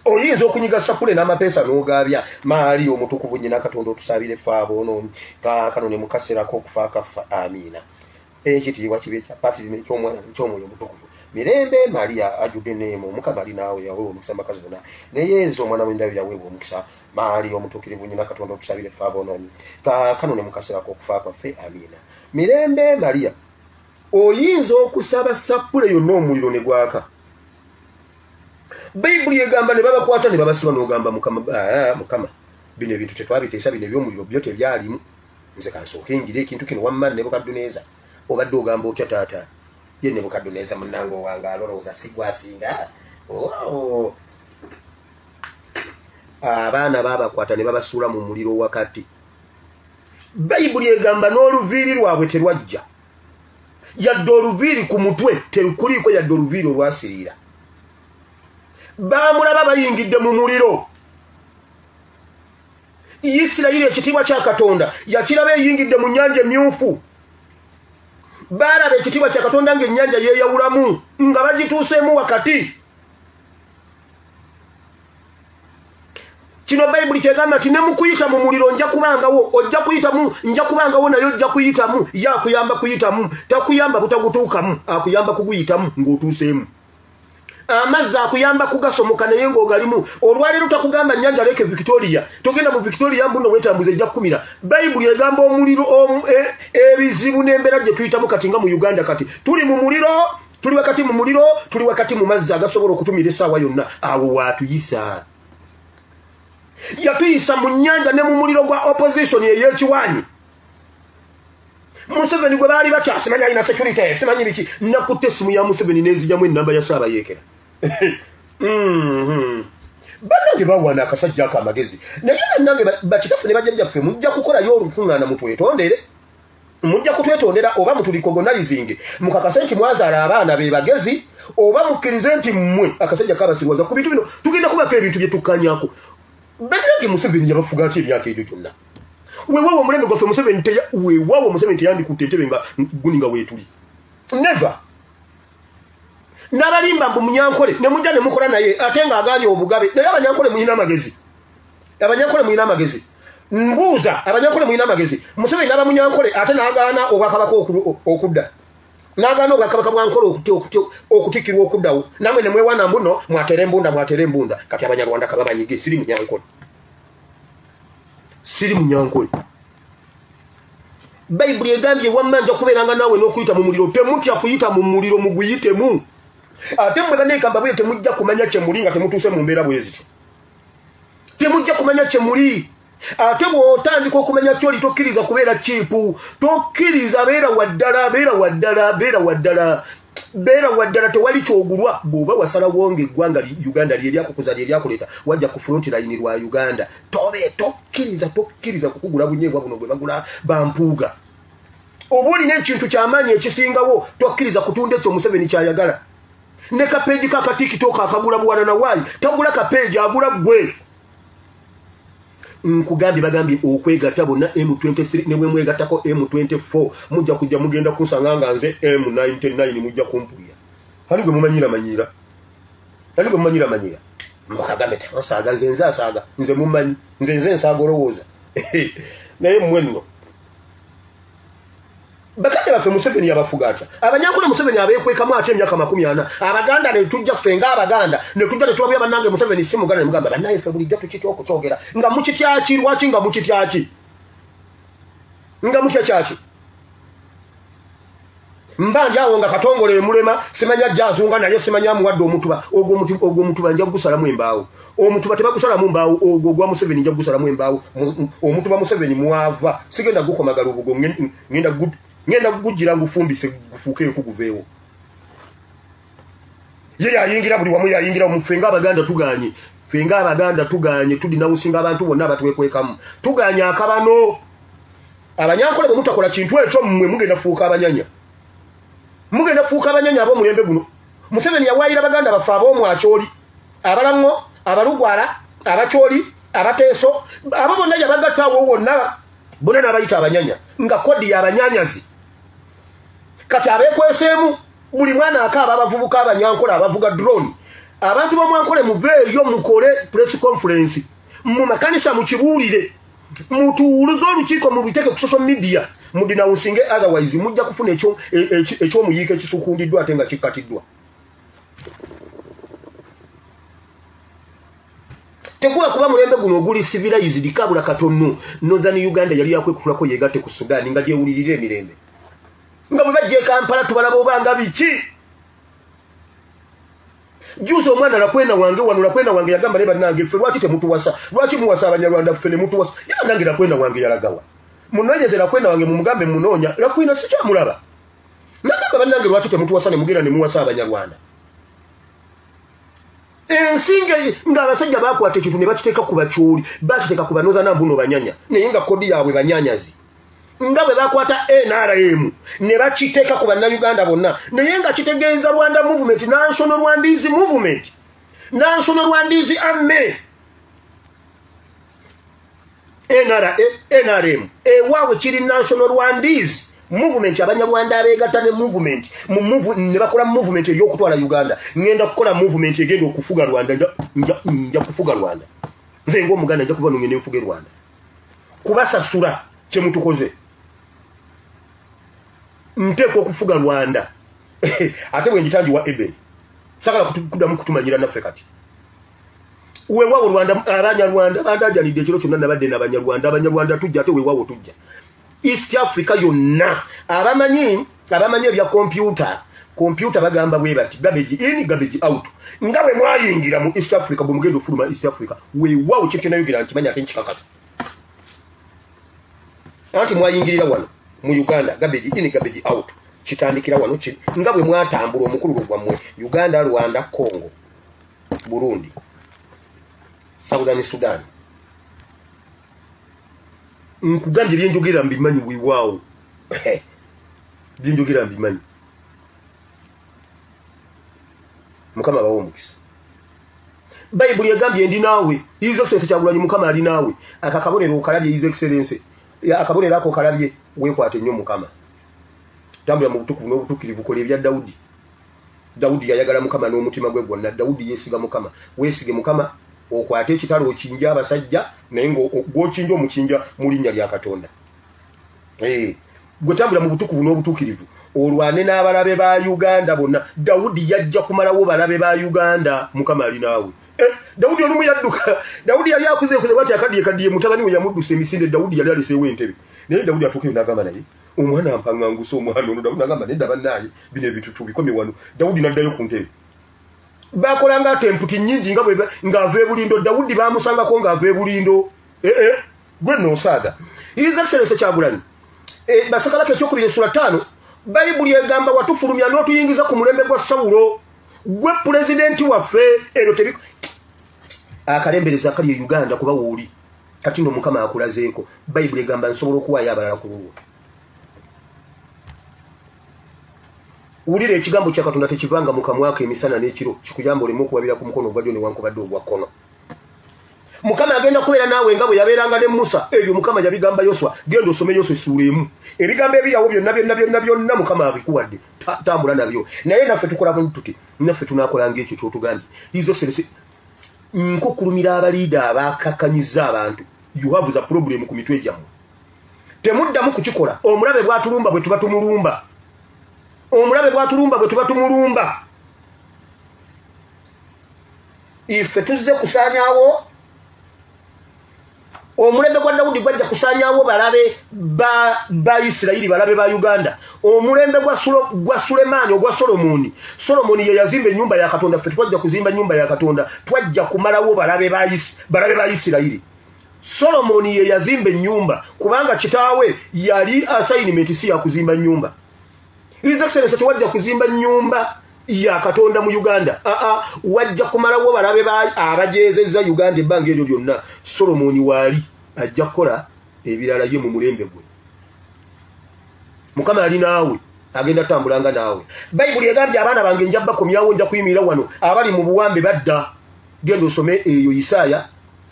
oyinza okunyiga sapule n'amapeesa n'ogaabya maali omutukuvu nnyina Katonda otusabire ffe aboonoonyi kaakano ne mukaseerako okufa akafa amiina ekitiibwa kibe kya patiri n'eky'omwana n'eky'omwoyo omutukuvu mirembe Maria ajudde neemo mukama ali naawe yaweebwa omukisa mbakazi bonna neyeeza omwana w'endabyo yaweebwa omukisa maali omutuukirivu nnyina Katonda otusabire ffe aboonoonyi kaakano ne mukaseerako okufa kwaffe amiina mirembe Maria oyinza okusaba sapule yonna omuliro ne gwaka Bayibuli egamba ne babakwata ne babasiba n'ogamba mukama bino ebintu tetwabiteesa bino ebyomuliro byo tebyalimu nze kansooke ngire ekintu kino wamma Nebukadduneeza obadde ogamba otya taata ye Nebukadduneeza munnange owange alowooza sigwasinga abaana babakwata ne babasuula mu muliro wakati. Bayibuli egamba n'oluviiri lwabwe terwajja yadde oluviiri ku mutwe terukuliiko yadde oluviiri olwasiriira. Baamulaba bayingidde mu muliro. Isirayiri ekitiibwa kya Katonda yakiraba eyingidde mu nnyanja emyufu. Baalaba ekitiibwa kya Katonda ng'ennyanja yeeyawulamu nga bagituuseemu wakati. Kino Bayibuli kyegamba nti ne mu kuyita mu muliro nja kubangawo, ojja kuyitamu, nja kubangawo naye ojja kuyitamu, ye akuyamba kuyitamu, takuyamba butagutuukamu, akuyamba kuguyitamu ng'otuuseemu. Amazzi akuyamba kugasomoka naye ng'ogalimu. Olwaleero takugamba nnyanja Lake Victoria, togenda mu Victoria mbuno weetambuza ejja kukumira. Bayibuli egamba omuliro ebizibu n'embeera gye tuyitamu kati nga mu Uganda kati. Tuli mu muliro, tuli wakati mu muliro, tuli wakati mu mazzi agasobola okutumira essaawa yonna. Awo waatuyisa. Yatuyisa mu nnyanja ne mu muliro gwa opposition ey'ekiwaanyi. Museveni gwe baali batya simanyi alina security simanyi biki nakutte essimu ya Museveni n'enzijamu ennamba ya Ssaabayeekera. Bannange bawaana akasajja ako amagezi naye bannange bakitaffe ne bajjajjaffe mujja kukolayo olukuŋŋaana mutwetondere, mujja kutwetondera oba mutulicogonizing mukakase nti mwazaala abaana be bagezi oba mukkirize nti mmwe akasajja kabasirwaza ku bintu bino tugenda kubako ebintu bye tukkanyako. Bannange Museveni yabafuga ki emyaka egyo gyonna? Weewaawo omulembe gwaffe Museveni weewaawo Museveni teyandikutte entebe nga guni nga weetuli. Never. N'abalimba mbu Munyankole ne mujja ne mukola naye ate ng'agaali obugabe naye Abanyankole muyina amagezi. Abanyankole muyina amagezi. Mbuuza Abanyankole muyina amagezi. Museveni n'aba Munyankole ate n'agaana obwakabaka okudda. N'agaana obwakabaka bwa Nkole okutikkirwa okuddawo. Namwe ne mwewaana mbuno mwatere embunda. Kati Abanyarwanda kababanyige siri Munyankole. Siri Munyankole. Bayibuli egambye wamma nja kubeeranga naawe n'okuyita mu muliro. Temutya kuyita mu muliro muguyitemu. Ate mmwe banneekamba bwe temujja kumanya kye muli nga temutuuse mu mbeera bwe zityo. Temujja kumanya kye muli. Ate bw'otandika okumanya kyoli tokkiriza kubeera kiipu. Tokkiriza beera waddala. Beera waddala tewali kyogulwa bw'oba wasalawo ng'eggwanga Uganda lyeryakukuza lyeryakuleeta wajja ku front line lwa Uganda. Tokkiriza kukugula bunyeebwa buno bwe bagula bampuuga. Oba olina ekintu ky'amaanyi ekisingawo tokkiriza kutunda ekyo Museveni ky'ayagala. Ne kapeegi kakatikitooko akagula buwana na waayi tagula kapeegi agula ggwe. Nkugambye bagambye okwegatta bonna M23 ne bwe mwegattako M24 mujja kujja mugenda kunsanga nga nze M99 mujja kumpulira. Hani gwe mumanyira. Mukagambe tasaaga nze nsaaga nze mumanyi nze nsaaga olowooza. Naye mmwe nno. Bakadde baffe Museveni yabafuga atya. Abanyankole Museveni abeekwekamu ate emyaka 40. Abaganda ne tujja ffe ng'Abaganda ne tujja ne tulabya bannange Museveni si Muganda ne mugamba bannaye ffe bulijjo tukitya okukyogera nga mukityaki lwaki nga mukityaki. Mbanja awo nga Katongole emulema simanya jazunga naye simanya amuwadde omutuba ogwo omutuba nja gusalamu embaawo. Omutuba tebagusalamu mbaawo ogwo gwa Museveni nja gusalamu embaawo. Omutuba Museveni mwava sigenda gukomagala obugo ngenda gujira ngufumbise gufuuke okuguveewo. Ye yayingira buli wamu yayingira omufenga Abaganda tuganye tudina usinga abantu bonna abatwekwekamu tuganye akabano. Abanyankole bwe mutakola kintu ekyo mmwe mugenda fuuka abanyanya. Mugenda fuuka abanyanya ab'omulembe guno. Museveni yawaayira Baganda baffe ab'omwakyoli, abalango, abalugwala, abakyoli, abateeso, abo bonna yabagattaawo wonna bonna n'abayita abanyanya nga kodi y'abanyanyazi. Kati abeekweseemu buli mwana akaaba abavubuka Abanyankole abavuga drone. Abantu b'Omwankole muveeyo mukole press conference. Mu makanisa mukibuulire. Mutuulize olukiiko mubiteeke ku social media. Mudinawusinge otherwise mujja kufuna ekyomuyiika ekisukundiddwa ate nga kikkatiddwa. Tekuba kuba mulembe guno oguli civilized kabula katono. Northern Uganda yali yakwekukulako yeegatte ku Sudan nga gyewulirira emirembe. Nga bwe bajja e Kampala tubalaba obanga biki. juzi omwana lakwena wange yagamba ne bannange ffe lwaki temutuwasa lwaki muwasa abanyarwanda ffe ne mutuwasa ya nange lakwena wange yalagawa munoonyeze lakwena wange mumugambe munoonya lakwena sikyamulaba nagamba bannange lwaki temutuwasa ne mugenda ne muwasa abanyarwanda ensinge ng'abasajja bakwata ekintu ne bakiteeka ku bakyoli bakiteeka ku banoza nambuno banyanya naye nga kodi yaabwe banyanyazi nga bwe bakwata NRM ne bakiteeka ku bannayuganda bonna naye nga kitegeeza Rwanda Movement National Rwandese Movement National Rwandese Army NRM ewaabwe kiri National Rwandese Movement abanyarwanda abeegatta ne movement ne bakola movement ey'okutwala Uganda ngenda kukola movement egenda okufuga Rwanda nja kufuga Rwanda nze ng'omuganda nja kuva ngende nfuge Rwanda kubasasula kye mutukoze nteeka okufuga Rwanda ate bwe ngitangiwa Eben sagala kuddamu kutumanyira naffe kati weewaawo Rwanda abanyarwanda bandajanidde ekiro kyonna nabadde n'abanyarwanda tujja ate weewaawo tujja East Africa yonna abamanyi ebya computer bagamba bwe bati garbage in garbage out nga bwe mwayingira mu East Africa bwe mugenda ofuluma East Africa weewaawo kye kyonayogera nkimanya ate nkikakasa anti mwayingirira wano mu Uganda garbage in garbage out kitandikira wano nga bwe mwatambula omukulu gwammwe Uganda Rwanda Congo Burundi Southern Sudan nkugambye byenjogera mbimanyi weewaawo byenjogera mbimanyi Mukama bawo omukisa Bayibuli yagambye ndi naawe His Excellency Kyagulanyi Mukama ali naawe akakabonero okalabye His Excellency akabonero ako kalabye weekwate nnyo Mukama tambula mu butukuvu n'obutuukirivu kola ebya Dawudi yayagala Mukama n'omutima gwe gwonna Dawudi yeesiga Mukama weesige Mukama okwate ekitalo okinja abasajja naye ng'okinja omukinja mu linnya lya Katonda gwe tambula mu butukuvu n'obutuukirivu olwane n'abalabe ba Uganda bonna Dawudi yajja kumalawo balabe ba Uganda Mukama ali naawe Dawudi olumu yadduka Dawudi yali akuze bwati akaddiye mutabani we yamuddusa emisinde Dawudi yali aleseewo entebe naye Dawudi atuukeyo n'agamba naye omwana mpangangusa omwana ono Dawudi n'agamba naye ndaba naye bino ebitutu bikome wano Dawudi n'addayo ku ntebe bakolanga temputi nyingi ng'ava ebulindo Dawudi bamusangako ng'ava ebulindo gwe n'osaaga His Excellency Kyagulanyi basakalako ekyokubiri essula 5 Bayibuli egamba watufulumya n'otuyingiza ku mulembe gwa Sawulo gwe pulezidenti waffe ero akalembereza akali e Uganda kuba wooli kati nno Mukama akulazeeko Bayibuli egamba nsobola okuwaayo abalala ku lulwo Wulira ekigambo kya Katonda tekivanga mu kamwaka emisana n'ekiro kikuyamba olemu okuwabira ku mukono ogwa ddyo newankubadde ogwa kkono Mukama agenda kubeera naawe nga bwe yabeeranga ne Musa ebyo Mukama yabigamba Yoswa genda osome Yoswa essula emu ebigambo ebirawo byonna Mukama abikuwadde tambula nabyo naye naffe tukola buntu tuti naffe tunaakolanga ekyo ky'otugambye His Excellency nkukulumira abaliida abaakakkanyiza abantu you have the problem ku mitwe gyammwe temuddamu kukikola omulabe bw'atulumba bwe tuba tumulumba ife tuzze kusaanyaawo omulembe gwa Dawudi gwajja kusaanyaawo balabe ba Isirayiri balabe ba Uganda omulembe gwa Sulemaani ogwa Solomoni ye yazimba ennyumba ya Katonda ffe twajja kuzimba nnyumba ya Katonda twajja kumalawo balabe ba Isirayiri Solomoni ye yazimba ennyumba kubanga kitaawe yali assignment si ya kuzimba nnyumba His Excellency tewajja kuzimba nnyumba ya Katonda mu Uganda wajja kumalawo balabe abajeezezza Uganda ebbanga eryo lyonna Solomoni waali ajja kukola ebirala ye mu mulembe gwe Mukama ali naawe agenda tambulanga naawe Bayibuli egambye abaana bange nja bakomyawo nja kuyimirira wano abali mu buwambe badda genda osome eyo Isaaya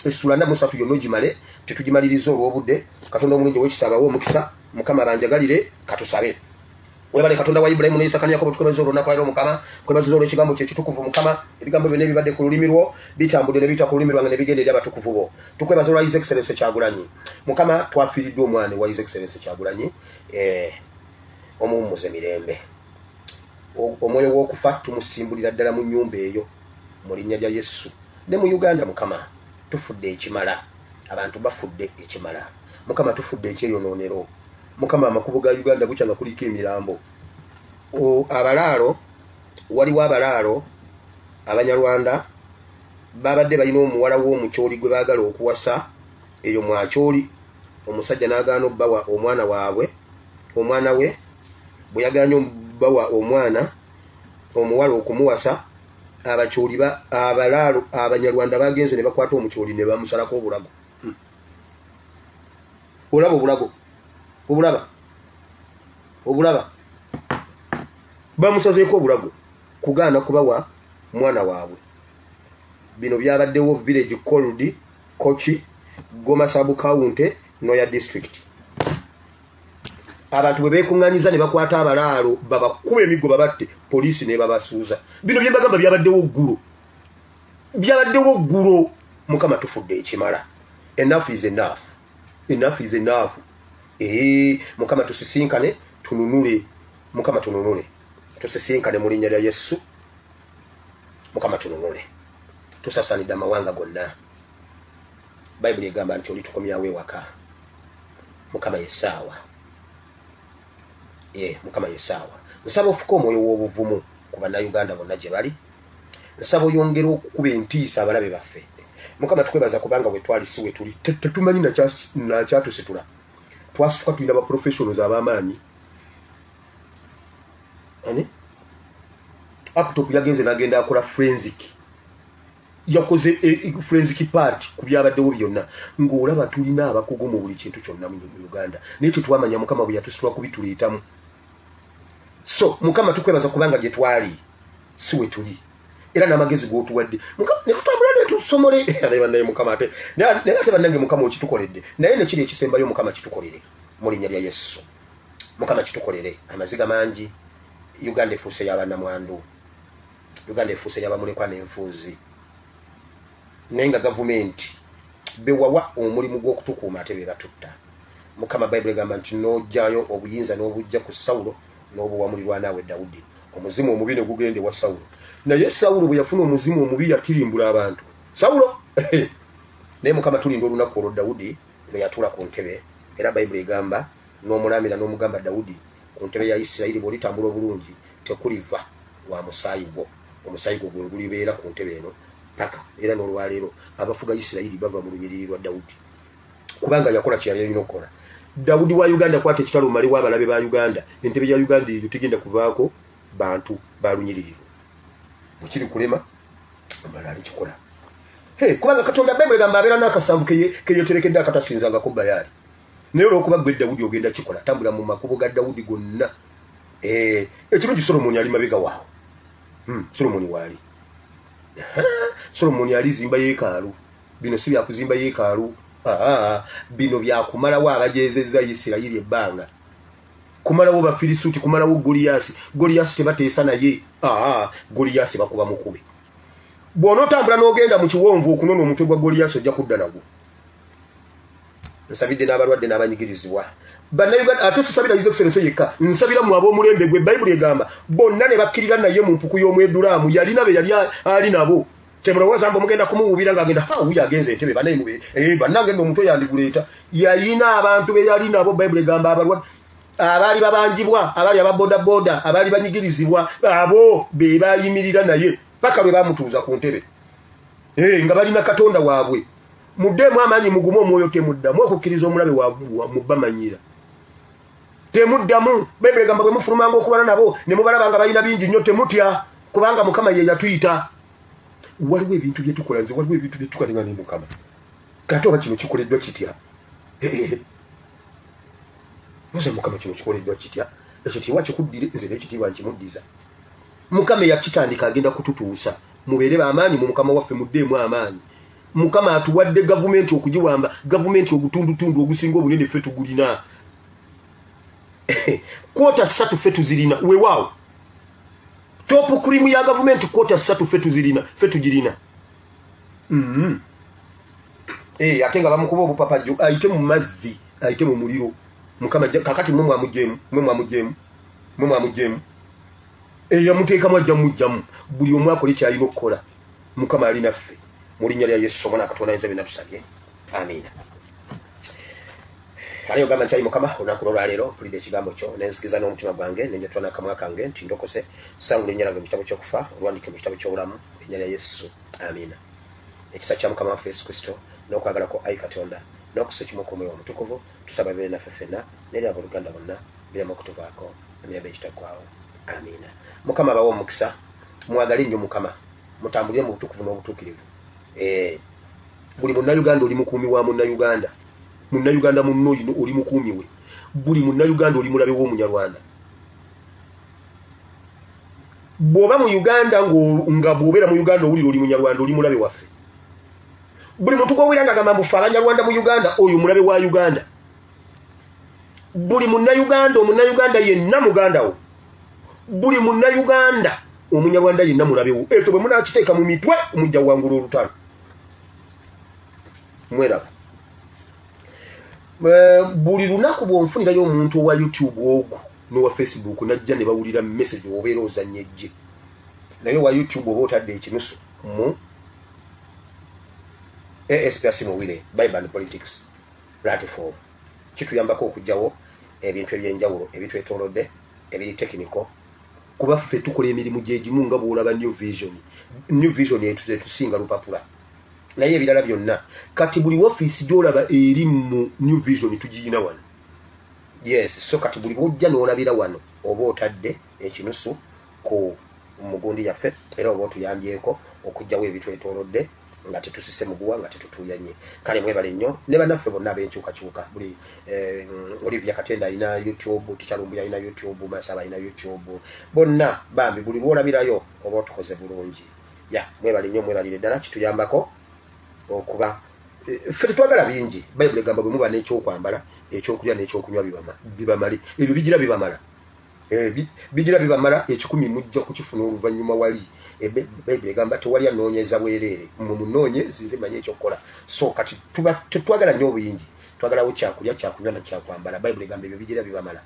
essula 3 yonna ogimale tetugimaliriza olw'obudde Katonda omulungi w'ekisaabawo omukisa Mukama banjagalire katusabe webale Katonda wa Ibrahimu ne Isaka ne Yakobo tukwebaza olunaku lwaleero Mukama kwebaza olw'ekigambo kye kitukuvu Mukama ebigambo byonna ebibadde ku lulimi lwo bitambudde ne biyita ku lulimi lwange ne bigenda eri abatukuvu bo tukwebaza olwa His Excellency Kyagulanyi Mukama twafiiriddwa omwana wa His Excellency Kyagulanyi omuwummuze mirembe omwoyo w'okufa tumusimbulira ddala mu nnyumba eyo mu linnya lya Yesu ne mu Uganda Mukama tufudde ekimala abantu bafudde ekimala Mukama tufudde ekyeyonoonero Mukama amakubo ga Uganda bukyanga kuliko emirambo abalaalo waliwo abalaalo Abanyarwanda babadde balina omuwala w'omukyoli gwe baagala okuwasa eyo mwakyoli omusajja n'agaana obbawa omwana waabwe omwana we bwe yagaanye obbawa omwana omuwala okumuwasa abakyoli abalaalo abanyarwanda bagenze ne bakwata omukyoli ne bamusalako obulago. Olaba obulago obulaba bamusazeeko obulago kugaana kubawa mwana waabwe. Bino byabaddewo village called Kochi, Goma Sub County, Noya District. Abantu bwe beekunganyiza ne bakwata abalaalo babakuba emiggo babatte, poliisi ne babasuuza. Bino bye mbagamba byabaddewo ggulo. Mukama tufudde ekimala. Enough is enough. Mukama tusisinkane tununule. Tusisinkane mu linnya lya Yesu. Mukama tununule. Tusasanidde amawanga gonna. Bayibuli egamba nti oli tukomyawo ewaka. Mukama yesaawa. Mukama yesaawa. Nsaba ofuka omwoyo w'obuvumu ku bannayuganda bonna gye bali. Nsaba oyongera okukuba entiisa abalabe baffe. Mukama tukwebaza kubanga bwe twali si we tuli. Tetumanyi nakyatusitula. Twasituka tulina ba professionals ab'amaanyi. Laptop yagenze n'agenda akola forensic. Yakoze forensic part ku byabaddewo byonna. Ng'olaba tulina abakugu mu buli kintu kyonna mu Uganda. N'ekyo twamanya Mukama bwe yatusitula kubituleetamu. So Mukama tukwebaza kubanga gye twali si we tuli. Era n'amagezi g'otuwadde. Mukama ne tutambula ne tusomole. Naye Mukama ate. Naye ate bannange Mukama okitukoledde. Naye ne kiri ekisembayo Mukama kitukolere. Mu linnya lya Yesu. Mukama kitukolere. Amaziga mangi. Uganda efuuse y'abannamwandu. Uganda efuuse y'abamulekwa n'enfuuzi. Naye nga gavumenti bewawa omulimu gw'okutukuuma ate be batutta. Mukama Bayibuli egamba nti n'ojjayo obuyinza n'obujja ku Sawulo n'obuwamulirwa naawe Dawudi. Omuzimu omubi ne gugende wa Sawulo. Naye Sawulo bwe yafuna omuzimu omubi yatirimbula abantu. Sawulo naye Mukama tulinda olunaku olwo Dawudi lwe yatuula ku ntebe. Era Bayibuli egamba n'omulamira n'omugamba Dawudi ku ntebe ya Isirayiri bw'olitambula obulungi tekuliva wa musaayi gwo. Omusaayi gwo gwe gulibeera ku ntebe eno paka. Era n'olwaleero abafuga Isirayiri bava mu lunyiriri lwa Dawudi kubanga yakola kye yali alina okukola. Dawudi wa Uganda kwata ekitalo mali w'abalabe ba Uganda. Entebe ya Uganda eyo tegenda kuvaako bantu ba lunyiriri. Mukiri kulema amala alikikola. Kubanga Katonda Bayibuli egamba abeera n'akasanvu ke yeterekedde akatasinzangako Baali. Naye olw'okuba gwe Dawudi ogenda kikola tambula mu makubo ga Dawudi gonna. Ekirungi Solomoni ali mabega waawo. Solomoni waali. Solomoni alizimba yeekaalu. Bino si bya kuzimba yeekaalu. Bino bya kumalawo abajeezezza Isirayiri ebbanga. Kumalawo Bafirisuuti, kumalawo Goliyasi. Goliyasi tebateesa naye. Goliyasi bakuba mukube. Bw'onootambula n'ogenda mu kiwonvu okunona omutwe gwa Goliyasi ojja kudda nagwo. Nsabidde n'abalwadde n'abanyigirizibwa. Bannayuganda ate sisabira His Excellency yekka. Nsabira mu ab'omulembe gwe Bayibuli egamba bonna ne bakkirira naye mu mpuku y'omwedulaamu yalina be yali ali nabo. Temulowooza mbu mugenda kumuwubira ng'agenda wuyo agenze entebe bannange nno omutwe yandiguleeta. Yalina abantu be yali nabo Bayibuli egamba abalwadde abaali babanjibwa abaali ababodaboda abaali banyigirizibwa abo be bayimirira naye paka lwe bamutuuza ku ntebe nga balina Katonda waabwe. Muddemu amaanyi mugumu omwoyo temuddamu okukkiriza omulabe mubamanyira temuddamu. Bayibuli egamba bwe mufulumanga okubala nabo ne mubalaba nga balina bingi nnyo temutya kubanga Mukama ye yatuyita. Waliwo ebintu bye tukola nze waliwo ebintu bye tukolenga ne Mukama kati oba kino kikoleddwa kitya. Nze Mukama kino kikoleddwa kitya. Ekitiibwa kikuddire nze n'ekitiibwa nkimuddiza. Mukama yakitandika agenda kututuusa. Mubeere b'amaanyi mu Mukama waffe muddeemu amaanyi. Mukama atuwadde gavumenti okugiwamba. Gavumenti ogutundutundu ogusinga obunene ffe tugulina. Kwota 3 ffe tuzirina weewaawo. Topu krimu ya gavumenti kwota 3 ffe tuzirina ffe tugirina. Ate nga bamukuba obupapajjo ayite mu mazzi ayite mu muliro. Mukama kakati mwe mwamujeemu. Yamuteekamu ajja mujjamu. Buli omu akole kyalina okukola. Mukama ali naffe. Mu linnya lya Yesu Omwana Katonda ayinza bye natusabye. Amiina. kale ogamba nti ayi mukama olunaku lwaleero mpulidde ekigambo kyo nenzikiriza n'omutima gwange nenjatula n'akamwa kange nti ndokose sangula erinnya lyange mu kitabo ky'okufa olwandike mu kitabo ky'obulamu erinnya lya Yesu amiina. Ekisa kya mukama waffe Yesu Kristo n'okwagala ko ayi Katonda n'okusa ekimu ku Mwoyo Omutukuvu tusaba bibe naffe ffenna n'eri abooluganda bonna birema okutubaako emirembe ekitaggwaawo amiina. Mukama abawe omukisa mwagale nnyo mukama mutambulire mu butukuvu n'obutuukirivu. Buli munnayuganda oli mukuumi wa munnayuganda. Munnayuganda munno oli mukuumi we. Buli munnayuganda oli mulabe w'omunyarwanda. Bw'oba mu Uganda nga bw'obeera mu Uganda owulira oli munyarwanda oli mulabe waffe. Buli muntu gw'owulira ng'agamba mbu ffe abanyarwanda mu Uganda oyo mulabe wa Uganda. Buli munnayuganda omunnayuganda yenna muganda wo. Buli munnayuganda omunyarwanda yenna mulabe wo. Ekyo bwe munaakiteeka mu mitwe mujja wangula olutalo. Mweraba. Buli lunaku bw'onfunirayo omuntu owa YouTube ogwo n'owa Facebook najja ne bawulira message obeera ozannya ejje. Naye owa YouTube oba otadde ekinusu mu ASPS Muwire Bible and Politics platform. Kituyambako okugyawo ebintu ebyenjawulo ebitwetoolodde ebiri technical. Kuba ffe tukola emirimu gyegimu nga bw'olaba New Vision. New Vision yetuze tusinga lupapula. Naye ebirala byonna kati buli woofiisi gy'olaba eri mu New Vision tugiyina wano. Yes, so kati buli bw'ojja n'olabira wano oba otadde ekinusu ku mugundi yaffe era oba otuyambyeko okugyawo ebitwetoolodde nga tetusise muguwa nga tetutuuyanye. Kale mwebale nnyo ne bannaffe bonna ab'enkyukakyuka. Buli Olivia Katenda alina YouTube, Tichalumbu alina YouTube, Masaba alina YouTube. Bonna bambi buli lw'olabirayo oba otukoze bulungi. Ya mwebale nnyo mwebalire ddala kituyambako okuba ffe tetwagala bingi. Bayibuli egamba bwe muba n'ekyokwambala ekyokulya n'ekyokunywa bibamale. Ebyo bigira bibamala. Bigira bibamala ekikumi mujja kukifuna oluvannyuma wali. Bayibuli egamba tewali anoonyeza bwereere munoonye nze manye ekyokukola. So kati tetwagala nnyo obuyingi. Twagalawo kyakulya kyakunywa na kyakwambala. Bayibuli egamba ebyo bigira bibamala.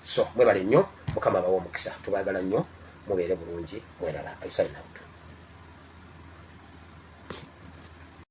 So mwebale nnyo mukama abawe omukisa. Tubaagala nnyo mubeere bulungi mwerala. I sign out.